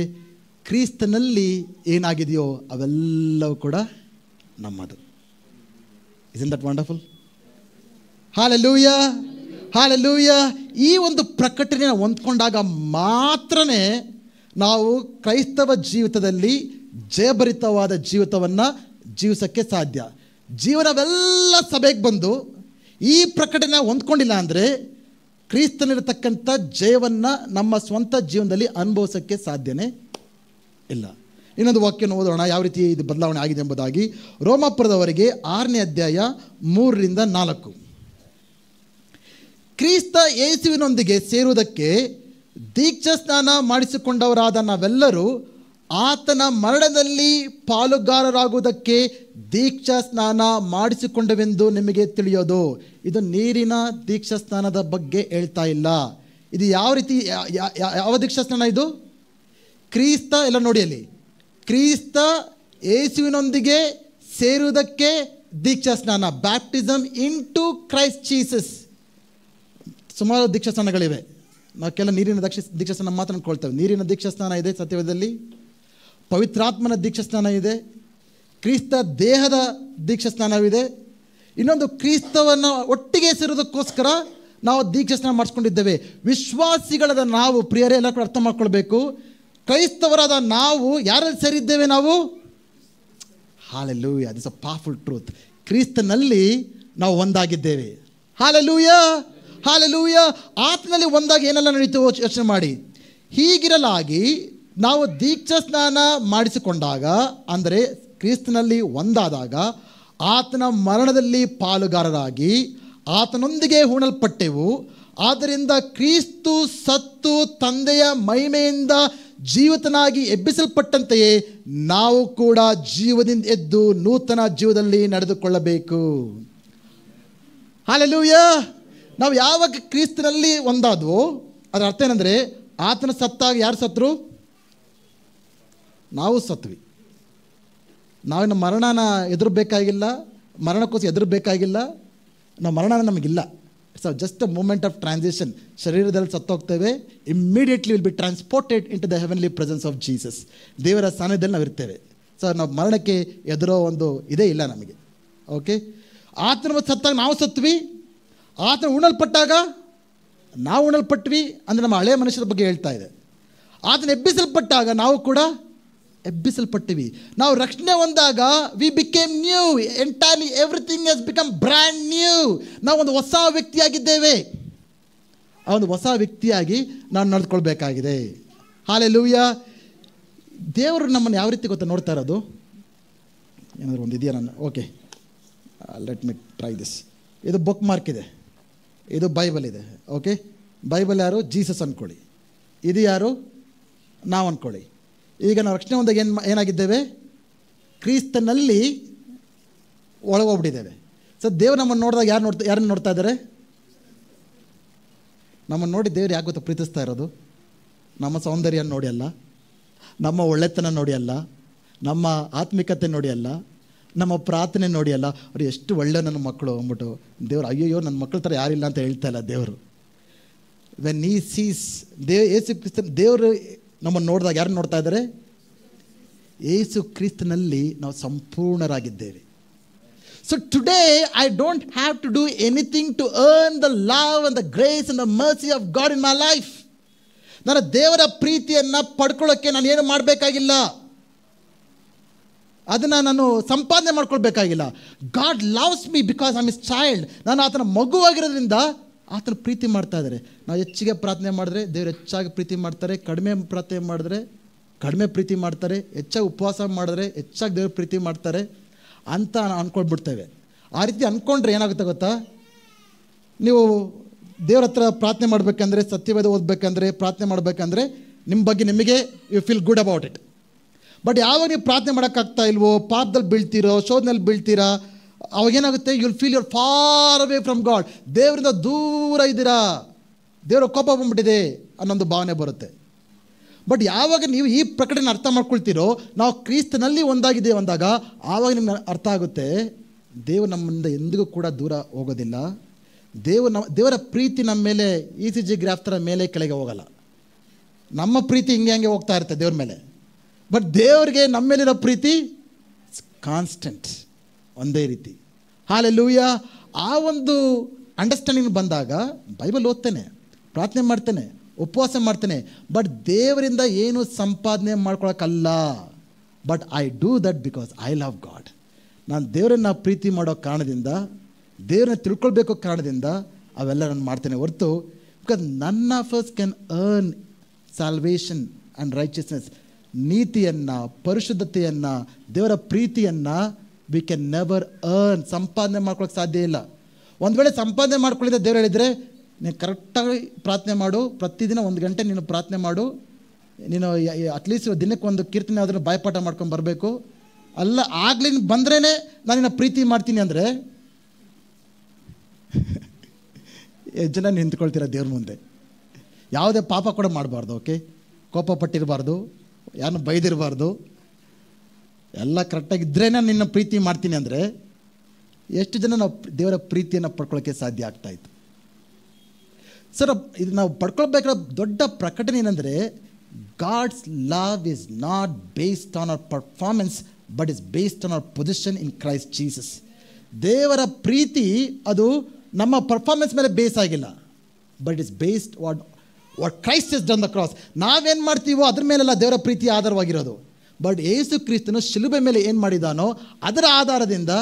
ಕ್ರಿಸ್ತನಲ್ಲಿ ಏನಾಗಿದೆಯೋ ಅವೆಲ್ಲವೂ ಕೂಡ ನಮ್ಮದು. Isn't that wonderful? Hallelujah, hallelujah. ಈ ಒಂದು ಪ್ರಕಟಣೆ ಹೊಂದ್ಕೊಂಡಾಗ ಮಾತ್ರನೇ ನಾವು ಕ್ರೈಸ್ತವ ಜೀವಿತದಲ್ಲಿ ಜಯಭರಿತವಾದ ಜೀವಿತವನ್ನು ಜೀವಿಸೋಕ್ಕೆ ಸಾಧ್ಯ. ಜೀವನವೆಲ್ಲ ಸಭೆಗೆ ಬಂದು ಈ ಪ್ರಕಟಣೆ ಹೊಂದ್ಕೊಂಡಿಲ್ಲ ಅಂದರೆ ಕ್ರಿಸ್ತನಿರತಕ್ಕಂಥ ಜಯವನ್ನು ನಮ್ಮ ಸ್ವಂತ ಜೀವನದಲ್ಲಿ ಅನುಭವಿಸೋಕ್ಕೆ ಸಾಧ್ಯನೇ ಇಲ್ಲ. ಇನ್ನೊಂದು ವಾಕ್ಯನ ಓದೋಣ, ಯಾವ ರೀತಿ ಇದು ಬದಲಾವಣೆ ಆಗಿದೆ ಎಂಬುದಾಗಿ. ರೋಮಾಪುರದವರಿಗೆ 6ನೇ ಅಧ್ಯಾಯ 3-4. ಕ್ರಿಸ್ತ ಯೇಸುವಿನೊಂದಿಗೆ ಸೇರುವುದಕ್ಕೆ ದೀಕ್ಷಾ ಸ್ನಾನ ಮಾಡಿಸಿಕೊಂಡವರಾದ ನಾವೆಲ್ಲರೂ ಆತನ ಮರಣದಲ್ಲಿ ಪಾಲುಗಾರರಾಗುವುದಕ್ಕೆ ದೀಕ್ಷಾ ಸ್ನಾನ ಮಾಡಿಸಿಕೊಂಡವೆಂದು ನಿಮಗೆ ತಿಳಿಯೋದು. ಇದು ನೀರಿನ ದೀಕ್ಷಾ ಸ್ನಾನದ ಬಗ್ಗೆ ಹೇಳ್ತಾ ಇಲ್ಲ. ಇದು ಯಾವ ರೀತಿ, ಯಾವ ದೀಕ್ಷಾ ಸ್ನಾನ ಇದು? ಕ್ರಿಸ್ತ, ಎಲ್ಲ ನೋಡಿ ಅಲ್ಲಿ, ಕ್ರಿಸ್ತ ಯೇಸುವಿನೊಂದಿಗೆ ಸೇರುವುದಕ್ಕೆ ದೀಕ್ಷಾ ಸ್ನಾನ, baptism into Christ Jesus. ಸುಮಾರು ದೀಕ್ಷಾ ಸ್ನಾನಗಳಿವೆ. ನಾವು ಕೆಲ ನೀರಿನ ದೀಕ್ಷಾ ಸ್ನಾನ ಮಾತ್ರ ಅಂದ್ಕೊಳ್ತೇವೆ. ನೀರಿನ ದೀಕ್ಷಾ ಸ್ನಾನ ಇದೆ ಸತ್ಯವೇದದಲ್ಲಿ, ಪವಿತ್ರಾತ್ಮನ ದೀಕ್ಷಾ ಸ್ನಾನ ಇದೆ, ಕ್ರಿಸ್ತ ದೇಹದ ದೀಕ್ಷಾ ಸ್ನಾನವಿದೆ, ಇನ್ನೊಂದು ಕ್ರಿಸ್ತವನ್ನು ಒಟ್ಟಿಗೆ ಸೇರೋದಕ್ಕೋಸ್ಕರ ನಾವು ದೀಕ್ಷಾ ಸ್ನಾನ ಮಾಡಿಸ್ಕೊಂಡಿದ್ದೇವೆ. ವಿಶ್ವಾಸಿಗಳಾದ ನಾವು ಪ್ರಿಯರೇ ಎಲ್ಲ ಕೂಡ ಅರ್ಥ ಮಾಡ್ಕೊಳ್ಬೇಕು, ಕ್ರೈಸ್ತವರಾದ ನಾವು ಯಾರಲ್ಲಿ ಸೇರಿದ್ದೇವೆ? ನಾವು hallelujah, this a powerful truth. ಕ್ರಿಸ್ತನಲ್ಲಿ ನಾವು ಒಂದಾಗಿದ್ದೇವೆ. Hallelujah, hallelujah. ಆತನಲ್ಲಿ ಒಂದಾಗಿ ಏನೆಲ್ಲ ನಡೀತು ಯೋಚನೆ ಮಾಡಿ. ಹೀಗಿರಲಾಗಿ ನಾವು ದೀಕ್ಷಾ ಸ್ನಾನ ಮಾಡಿಸಿಕೊಂಡಾಗ, ಅಂದರೆ ಕ್ರಿಸ್ತನಲ್ಲಿ ಒಂದಾದಾಗ, ಆತನ ಮರಣದಲ್ಲಿ ಪಾಲುಗಾರರಾಗಿ ಆತನೊಂದಿಗೆ ಹೂಣಲ್ಪಟ್ಟೆವು. ಆದ್ದರಿಂದ ಕ್ರಿಸ್ತು ಸತ್ತು ತಂದೆಯ ಮಹಿಮೆಯಿಂದ ಜೀವಿತನಾಗಿ ಎಬ್ಬಿಸಲ್ಪಟ್ಟಂತೆಯೇ ನಾವು ಕೂಡ ಜೀವದಿಂದ ಎದ್ದು ನೂತನ ಜೀವದಲ್ಲಿ ನಡೆದುಕೊಳ್ಳಬೇಕು. ಹಾಲೆಲೂಯಾ. ನಾವು ಯಾವಾಗ ಕ್ರಿಸ್ತನಲ್ಲಿ ಒಂದಾದ್ವೋ ಅದರ ಅರ್ಥ ಏನಂದರೆ, ಆತನ ಸತ್ತಾಗ ಯಾರು ಸತ್ರು? ನಾವು ಸತ್ವಿ. ನಾವಿನ್ನು ಮರಣನ ಎದುರಬೇಕಾಗಿಲ್ಲ, ಮರಣಕ್ಕೋಸ್ಕರ ಎದುರಬೇಕಾಗಿಲ್ಲ. ನಾವು ಮರಣ ನಮಗಿಲ್ಲ. It's just a moment of transition. ಶರೀರದಲ್ಲಿ ಸತ್ತೋಗ್ತೇವೆ, immediately will be transported into the heavenly presence of Jesus. ದೇವರ ಸಾನ್ನಿಧ್ಯದಲ್ಲಿ ನಾವು ಇರ್ತೇವೆ. ಸೊ ನಾವು ಮರಣಕ್ಕೆ ಎದುರೋ ಒಂದು ಇದೇ ಇಲ್ಲ ನಮಗೆ. ಓಕೆ, ಆತನ ಸತ್ತಾಗ ನಾವು ಸತ್ವಿ, ಆತನ ಉಣಲ್ಪಟ್ಟಾಗ ನಾವು ಉಣಲ್ಪಟ್ವಿ, ಅಂದರೆ ನಮ್ಮ ಹಳೆಯ ಮನುಷ್ಯರ ಬಗ್ಗೆ ಹೇಳ್ತಾ ಇದೆ. ಆತನ ಎಬ್ಬಿಸಲ್ಪಟ್ಟಾಗ ನಾವು ಕೂಡ ಎಬ್ಬಿಸಲ್ಪಟ್ಟಿವಿ. ನಾವು ರಕ್ಷಣೆ ಹೊಂದಾಗ we became new, entirely everything has become brand new. ನಾವು ಒಂದು ಹೊಸ ವ್ಯಕ್ತಿಯಾಗಿದ್ದೇವೆ. ಆ ಒಂದು ಹೊಸ ವ್ಯಕ್ತಿಯಾಗಿ ನಾವು ನಡೆದುಕೊಳ್ಬೇಕಾಗಿದೆ. ಹಾಲೆಲೂಯಾ. ದೇವರು ನಮ್ಮನ್ನು ಯಾವ ರೀತಿ ಗೊತ್ತಾ ನೋಡ್ತಾ ಇರೋದು? ಏನಾದರೂ ಒಂದು ಇದೆಯಾ? ನಾನು okay, let me try this. ಇದು ಬುಕ್ ಮಾರ್ಕ್ ಇದೆ, ಇದು ಬೈಬಲ್ ಇದೆ. ಓಕೆ, ಬೈಬಲ್ ಯಾರು? ಜೀಸಸ್ ಅಂದ್ಕೊಳ್ಳಿ. ಇದು ಯಾರು? ನಾವು ಅಂದ್ಕೊಳ್ಳಿ. ಈಗ ನಾವು ರಕ್ಷಣೆ ಹೊಂದಾಗ ಏನಾಗಿದ್ದೇವೆ? ಕ್ರಿಸ್ತನಲ್ಲಿ ಒಳಗೋಗ್ಬಿಟ್ಟಿದ್ದೇವೆ. ಸೊ ದೇವ್ರು ನಮ್ಮನ್ನು ನೋಡಿದಾಗ ಯಾರನ್ನು ನೋಡ್ತಾ ಇದ್ದಾರೆ? ನಮ್ಮನ್ನು ನೋಡಿ ದೇವ್ರು ಯಾಕೆ ಗೊತ್ತಾ ಪ್ರೀತಿಸ್ತಾ ಇರೋದು? ನಮ್ಮ ಸೌಂದರ್ಯ ನೋಡಿ ಅಲ್ಲ, ನಮ್ಮ ಒಳ್ಳೆತನ ನೋಡಿ ಅಲ್ಲ, ನಮ್ಮ ಆತ್ಮಿಕತೆ ನೋಡಿ ಅಲ್ಲ, ನಮ್ಮ ಪ್ರಾರ್ಥನೆ ನೋಡಿ ಅಲ್ಲ. ಅವ್ರು ಎಷ್ಟು ಒಳ್ಳೆ ನನ್ನ ಮಕ್ಕಳು ಅಂದ್ಬಿಟ್ಟು ದೇವ್ರು, ಅಯ್ಯೋ ನನ್ನ ಮಕ್ಕಳ ಥರ ಯಾರಿಲ್ಲ ಅಂತ ಹೇಳ್ತಾ ಇಲ್ಲ ದೇವರು. ವೆನ್ ಈ ಸೀಸ್ ಯೇಸು ಕ್ರಿಸ್ತನ್, ದೇವರು ನಮ್ಮನ್ನು ನೋಡಿದಾಗ ಯಾರನ್ನು ನೋಡ್ತಾ ಇದ್ದಾರೆ? ಯೇಸು ಕ್ರಿಸ್ತನಲ್ಲಿ ನಾವು ಸಂಪೂರ್ಣರಾಗಿದ್ದೇವೆ. So today I don't have to do anything to earn the love and the grace and the mercy of God in my life. ನನ್ನ ದೇವರ ಪ್ರೀತಿಯನ್ನು ಪಡ್ಕೊಳ್ಳೋಕ್ಕೆ ನಾನು ಏನು ಮಾಡಬೇಕಾಗಿಲ್ಲ, ಅದನ್ನು ನಾನು ಸಂಪಾದನೆ ಮಾಡ್ಕೊಳ್ಬೇಕಾಗಿಲ್ಲ. God loves me because I am his child. ನಾನು ಆತನ ಮಗುವಾಗಿರೋದ್ರಿಂದ ಆತನ ಪ್ರೀತಿ ಮಾಡ್ತಾ ಇದ್ದಾರೆ. ನಾವು ಹೆಚ್ಚಿಗೆ ಪ್ರಾರ್ಥನೆ ಮಾಡಿದ್ರೆ ದೇವರು ಹೆಚ್ಚಾಗಿ ಪ್ರೀತಿ ಮಾಡ್ತಾರೆ, ಕಡಿಮೆ ಪ್ರಾರ್ಥನೆ ಮಾಡಿದ್ರೆ ಕಡಿಮೆ ಪ್ರೀತಿ ಮಾಡ್ತಾರೆ, ಹೆಚ್ಚಾಗಿ ಉಪವಾಸ ಮಾಡಿದ್ರೆ ಹೆಚ್ಚಾಗಿ ದೇವ್ರ ಪ್ರೀತಿ ಮಾಡ್ತಾರೆ ಅಂತ ಅಂದ್ಕೊಳ್ಬಿಡ್ತೇವೆ. ಆ ರೀತಿ ಅಂದ್ಕೊಂಡ್ರೆ ಏನಾಗುತ್ತೆ ಗೊತ್ತಾ? ನೀವು ದೇವ್ರ ಹತ್ರ ಪ್ರಾರ್ಥನೆ ಮಾಡಬೇಕಂದ್ರೆ, ಸತ್ಯವೇದ ಓದಬೇಕಂದ್ರೆ, ಪ್ರಾರ್ಥನೆ ಮಾಡಬೇಕಂದ್ರೆ ನಿಮ್ಮ ಬಗ್ಗೆ ನಿಮಗೆ you feel good about it. But ಯಾವಾಗ ನೀವು ಪ್ರಾರ್ಥನೆ ಮಾಡೋಕ್ಕಾಗ್ತಾ ಇಲ್ವೋ, ಪಾಪದಲ್ಲಿ ಬೀಳ್ತೀರೋ, ಶೋಧನೆಯಲ್ಲಿ ಬೀಳ್ತೀರಾ, ಅವಾಗೇನಾಗುತ್ತೆ? You will feel you're far away from God. ದೇವರಿಂದ ದೂರ ಇದ್ದೀರಾ, ದೇವರ ಕೋಪ ಬಂದ್ಬಿಟ್ಟಿದೆ ಅನ್ನೊಂದು ಭಾವನೆ ಬರುತ್ತೆ. ಬಟ್ ಯಾವಾಗ ನೀವು ಈ ಪ್ರಕಟಣೆ ಅರ್ಥ ಮಾಡ್ಕೊಳ್ತೀರೋ, ನಾವು ಕ್ರಿಸ್ತನಲ್ಲಿ ಒಂದಾಗಿದ್ದೇವೆ ಅಂದಾಗ, ಆವಾಗ ನಿಮ್ಗೆ ಅರ್ಥ ಆಗುತ್ತೆ ದೇವರು ನಮ್ಮಿಂದ ಎಂದಿಗೂ ಕೂಡ ದೂರ ಹೋಗೋದಿಲ್ಲ. ದೇವರ ಪ್ರೀತಿ ನಮ್ಮ ಮೇಲೆ ECG ಗ್ರಾಫ್ ಥರ ಮೇಲೆ ಕೆಳಗೆ ಹೋಗಲ್ಲ. ನಮ್ಮ ಪ್ರೀತಿ ಹಿಂಗೆ ಹೋಗ್ತಾ ಇರುತ್ತೆ ದೇವ್ರ ಮೇಲೆ. ಬಟ್ ದೇವರಿಗೆ ನಮ್ಮ ಮೇಲಿರೋ ಪ್ರೀತಿ ಕಾನ್ಸ್ಟೆಂಟ್, ಒಂದೇ ರೀತಿ. ಹಾಲೆಲೂಯಾ. ಆ ಒಂದು ಅಂಡರ್ಸ್ಟ್ಯಾಂಡಿಂಗ್ ಬಂದಾಗ ಬೈಬಲ್ ಓದ್ತೇನೆ, ಪ್ರಾರ್ಥನೆ ಮಾಡ್ತೇನೆ, ಉಪವಾಸ ಮಾಡ್ತೇನೆ, ಬಟ್ ದೇವರಿಂದ ಏನು ಸಂಪಾದನೆ ಮಾಡ್ಕೊಳಕ್ಕಲ್ಲ. But I do that because I love God. ನಾನು ದೇವರನ್ನು ಪ್ರೀತಿ ಮಾಡೋ ಕಾರಣದಿಂದ, ದೇವರನ್ನ ತಿಳ್ಕೊಳ್ಬೇಕು ಕಾರಣದಿಂದ ಅವೆಲ್ಲ ನಾನು ಮಾಡ್ತೇನೆ ಹೊರತು because none of us can earn salvation and righteousness. ನೀತಿಯನ್ನು, ಪರಿಶುದ್ಧತೆಯನ್ನು, ದೇವರ ಪ್ರೀತಿಯನ್ನು ವಿ ಕ್ಯಾನ್ ನೆವರ್ ಅರ್ನ್. ಸಂಪಾದನೆ ಮಾಡ್ಕೊಳಕ್ಕೆ ಸಾಧ್ಯ ಇಲ್ಲ. ಒಂದು ವೇಳೆ ಸಂಪಾದನೆ ಮಾಡ್ಕೊಳ್ಳಿದ್ರೆ ದೇವ್ರು ಹೇಳಿದರೆ, ನೀನು ಕರೆಕ್ಟಾಗಿ ಪ್ರಾರ್ಥನೆ ಮಾಡು, ಪ್ರತಿದಿನ 1 ಗಂಟೆ ನೀನು ಪ್ರಾರ್ಥನೆ ಮಾಡು, ನೀನು ಅಟ್ಲೀಸ್ಟ್ ದಿನಕ್ಕೆ 1 ಕೀರ್ತನೆ ಅದನ್ನು ಬಾಯ್ಪಾಠ ಮಾಡ್ಕೊಂಡು ಬರಬೇಕು, ಅಲ್ಲ ಆಗಲಿ ಬಂದ್ರೇ ನಾನು ನಿನ್ನ ಪ್ರೀತಿ ಮಾಡ್ತೀನಿ ಅಂದರೆ ಎಷ್ಟು ಜನ ನಿಂತ್ಕೊಳ್ತೀರ ದೇವ್ರ ಮುಂದೆ? ಯಾವುದೇ ಪಾಪ ಕೂಡ ಮಾಡಬಾರ್ದು, ಓಕೆ, ಕೋಪ ಪಟ್ಟಿರಬಾರ್ದು, ಯಾರನ್ನು ಬೈದಿರಬಾರ್ದು, ಎಲ್ಲ ಕರೆಕ್ಟಾಗಿದ್ರೇ ನಾನು ನಿನ್ನ ಪ್ರೀತಿ ಮಾಡ್ತೀನಿ ಅಂದರೆ ಎಷ್ಟು ಜನ ನಾವು ದೇವರ ಪ್ರೀತಿಯನ್ನು ಪಡ್ಕೊಳ್ಳೋಕ್ಕೆ ಸಾಧ್ಯ ಆಗ್ತಾಯಿತ್ತು? ಸರ್, ಇದು ನಾವು ಪಡ್ಕೊಳ್ಬೇಕಾದ ದೊಡ್ಡ ಪ್ರಕಟಣೆ ಏನಂದರೆ, God's love is not based on our performance but is based on our position in Christ Jesus. ದೇವರ ಪ್ರೀತಿ ಅದು ನಮ್ಮ ಪರ್ಫಾರ್ಮೆನ್ಸ್ ಮೇಲೆ ಬೇಸ್ ಆಗಿಲ್ಲ, but it's based what Christ is done the cross. ನಾವೇನು ಮಾಡ್ತೀವೋ ಅದ್ರ ಮೇಲೆಲ್ಲ ದೇವರ ಪ್ರೀತಿ ಆಧಾರವಾಗಿರೋದು. ಬಟ್ ಯೇಸು ಕ್ರಿಸ್ತನು ಶಿಲುಬೆ ಮೇಲೆ ಏನು ಮಾಡಿದಾನೋ ಅದರ ಆಧಾರದಿಂದ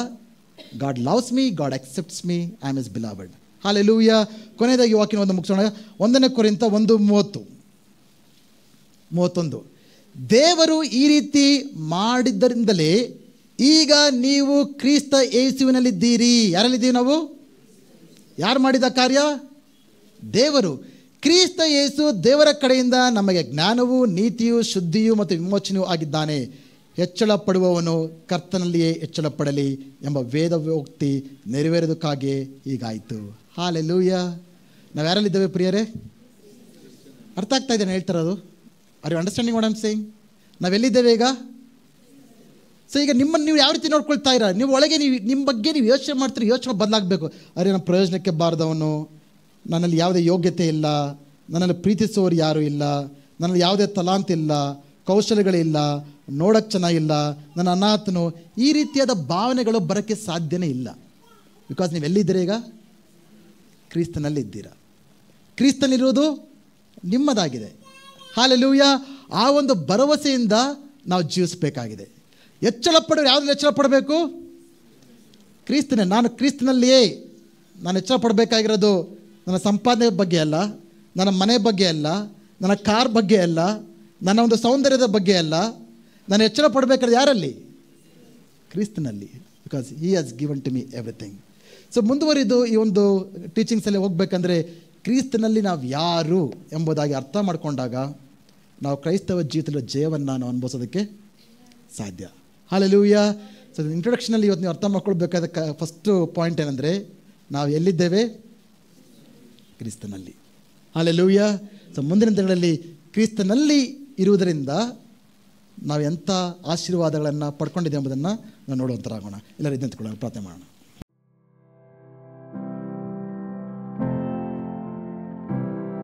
god loves me, god accepts me, I am his ಬಿಲವಡ್. Hallelujah. ಕೊನೆಯದಾಗಿ ವಾಕ್ಯನ ಒಂದು ಮುಗಿಸೋಣ. 1 ಕೊರಿಂಥ 1:30-31. ದೇವರು ಈ ರೀತಿ ಮಾಡಿದ್ದರಿಂದಲೇ ಈಗ ನೀವು ಕ್ರಿಸ್ತ ಯೇಸುವಿನಲ್ಲಿದ್ದೀರಿ. ಯಾರಲ್ಲಿದ್ದೀವಿ ನಾವು? ಯಾರು ಮಾಡಿದ ಕಾರ್ಯ? ದೇವರು. ಕ್ರಿಸ್ತ ಯೇಸು ದೇವರ ಕಡೆಯಿಂದ ನಮಗೆ ಜ್ಞಾನವೂ ನೀತಿಯೂ ಶುದ್ಧಿಯೂ ಮತ್ತು ವಿಮೋಚನೆಯೂ ಆಗಿದ್ದಾನೆ. ಹೆಚ್ಚಳ ಪಡುವವನು ಕರ್ತನಲ್ಲಿಯೇ ಹೆಚ್ಚಳ ಪಡಲಿ ಎಂಬ ವೇದೋಕ್ತಿ ನೆರವೇರೋದಕ್ಕಾಗಿಯೇ ಹೀಗಾಯಿತು. ಹಲ್ಲೆಲೂಯಾ. ನಾವು ಯಾರಲ್ಲಿದ್ದೇವೆ ಪ್ರಿಯರೇ? ಅರ್ಥ ಆಗ್ತಾ ಇದೆ ನಾನು ಹೇಳ್ತಿರೋದು? Are you understanding what I am saying? ನಾವೆಲ್ಲಿದ್ದೇವೆ ಈಗ? ಸೊ ಈಗ ನಿಮ್ಮನ್ನು ನೀವು ಯಾವ ರೀತಿ ನೋಡ್ಕೊಳ್ತಾ ಇರ? ನೀವು ಒಳಗೆ ನಿಮ್ಮ ಬಗ್ಗೆ ನೀವು ಯೋಚನೆ ಮಾಡ್ತೀರಿ, ಯೋಚನೆ ಬದಲಾಗಬೇಕು. ಅರೆ ನಮ್ಮ ಪ್ರಯೋಜನಕ್ಕೆ ಬಾರದವನು, ನನ್ನಲ್ಲಿ ಯಾವುದೇ ಯೋಗ್ಯತೆ ಇಲ್ಲ, ನನ್ನಲ್ಲಿ ಪ್ರೀತಿಸೋರು ಯಾರೂ ಇಲ್ಲ, ನನ್ನಲ್ಲಿ ಯಾವುದೇ ತಲಾಂತ ಇಲ್ಲ, ಕೌಶಲ್ಯಗಳಿಲ್ಲ, ನೋಡೋಕ್ಕೆ ಚೆನ್ನಾಗಿಲ್ಲ, ನನ್ನ ಅನಾಥನು, ಈ ರೀತಿಯಾದ ಭಾವನೆಗಳು ಬರೋಕ್ಕೆ ಸಾಧ್ಯನೇ ಇಲ್ಲ. ಬಿಕಾಸ್ ನೀವು ಎಲ್ಲಿದ್ದೀರ ಈಗ? ಕ್ರಿಸ್ತನಲ್ಲಿದ್ದೀರಾ. ಕ್ರಿಸ್ತನಿರುವುದು ನಿಮ್ಮದಾಗಿದೆ. ಹಲ್ಲೆಲೂಯಾ. ಆ ಒಂದು ಭರವಸೆಯಿಂದ ನಾವು ಜೀವಿಸಬೇಕಾಗಿದೆ. ಹೆಚ್ಚಳ ಪಡೋರು ಯಾವುದ್ರಲ್ಲಿ ಹೆಚ್ಚಳ ಪಡಬೇಕು? ಕ್ರಿಸ್ತನೇ. ನಾನು ಕ್ರಿಸ್ತನಲ್ಲಿಯೇ ನಾನು ಹೆಚ್ಚಳ ಪಡಬೇಕಾಗಿರೋದು ನನ್ನ ಸಂಪಾದನೆ ಬಗ್ಗೆ ಅಲ್ಲ, ನನ್ನ ಮನೆ ಬಗ್ಗೆ ಅಲ್ಲ, ನನ್ನ ಕಾರ್ ಬಗ್ಗೆ ಅಲ್ಲ, ನನ್ನ ಒಂದು ಸೌಂದರ್ಯದ ಬಗ್ಗೆ ಅಲ್ಲ. ನಾನು ಹೆಚ್ಚಳ ಪಡಬೇಕಾದ್ರೆ ಯಾರಲ್ಲಿ? ಕ್ರಿಸ್ತನಲ್ಲಿ. Because he has given to me everything. So ಮುಂದುವರಿದು ಈ ಒಂದು ಟೀಚಿಂಗ್ಸಲ್ಲಿ ಹೋಗ್ಬೇಕಂದ್ರೆ ಕ್ರಿಸ್ತನಲ್ಲಿ ನಾವು ಯಾರು ಎಂಬುದಾಗಿ ಅರ್ಥ ಮಾಡಿಕೊಂಡಾಗ ನಾವು ಕ್ರೈಸ್ತವ ಜೀವಿತದ ಜಯವನ್ನು ನಾವು ಅನುಭವಿಸೋದಕ್ಕೆ ಸಾಧ್ಯ. ಹಲ್ಲೆಲೂಯಾ. ಸೊ ಇಂಟ್ರೊಡಕ್ಷನಲ್ಲಿ ಇವತ್ತು ನೀವು ಅರ್ಥ ಮಾಡ್ಕೊಳ್ಬೇಕಾದ ಫಸ್ಟು ಪಾಯಿಂಟ್ ಏನಂದರೆ ನಾವು ಎಲ್ಲಿದ್ದೇವೆ? ಕ್ರಿಸ್ತನಲ್ಲಿ. ಹಲ್ಲೆಲೂಯಾ. ಸೊ ಮುಂದಿನ ದಿನಗಳಲ್ಲಿ ಕ್ರಿಸ್ತನಲ್ಲಿ ಇರುವುದರಿಂದ ನಾವು ಎಂಥ ಆಶೀರ್ವಾದಗಳನ್ನು ಪಡ್ಕೊಂಡಿದ್ದೇವೆ ಎಂಬುದನ್ನು ನಾವು ನೋಡುವಂಥರಾಗೋಣ. ಎಲ್ಲರೂ ನಿಂತುಕೊಳ್ಳೋಣ, ಪ್ರಾರ್ಥನೆ ಮಾಡೋಣ.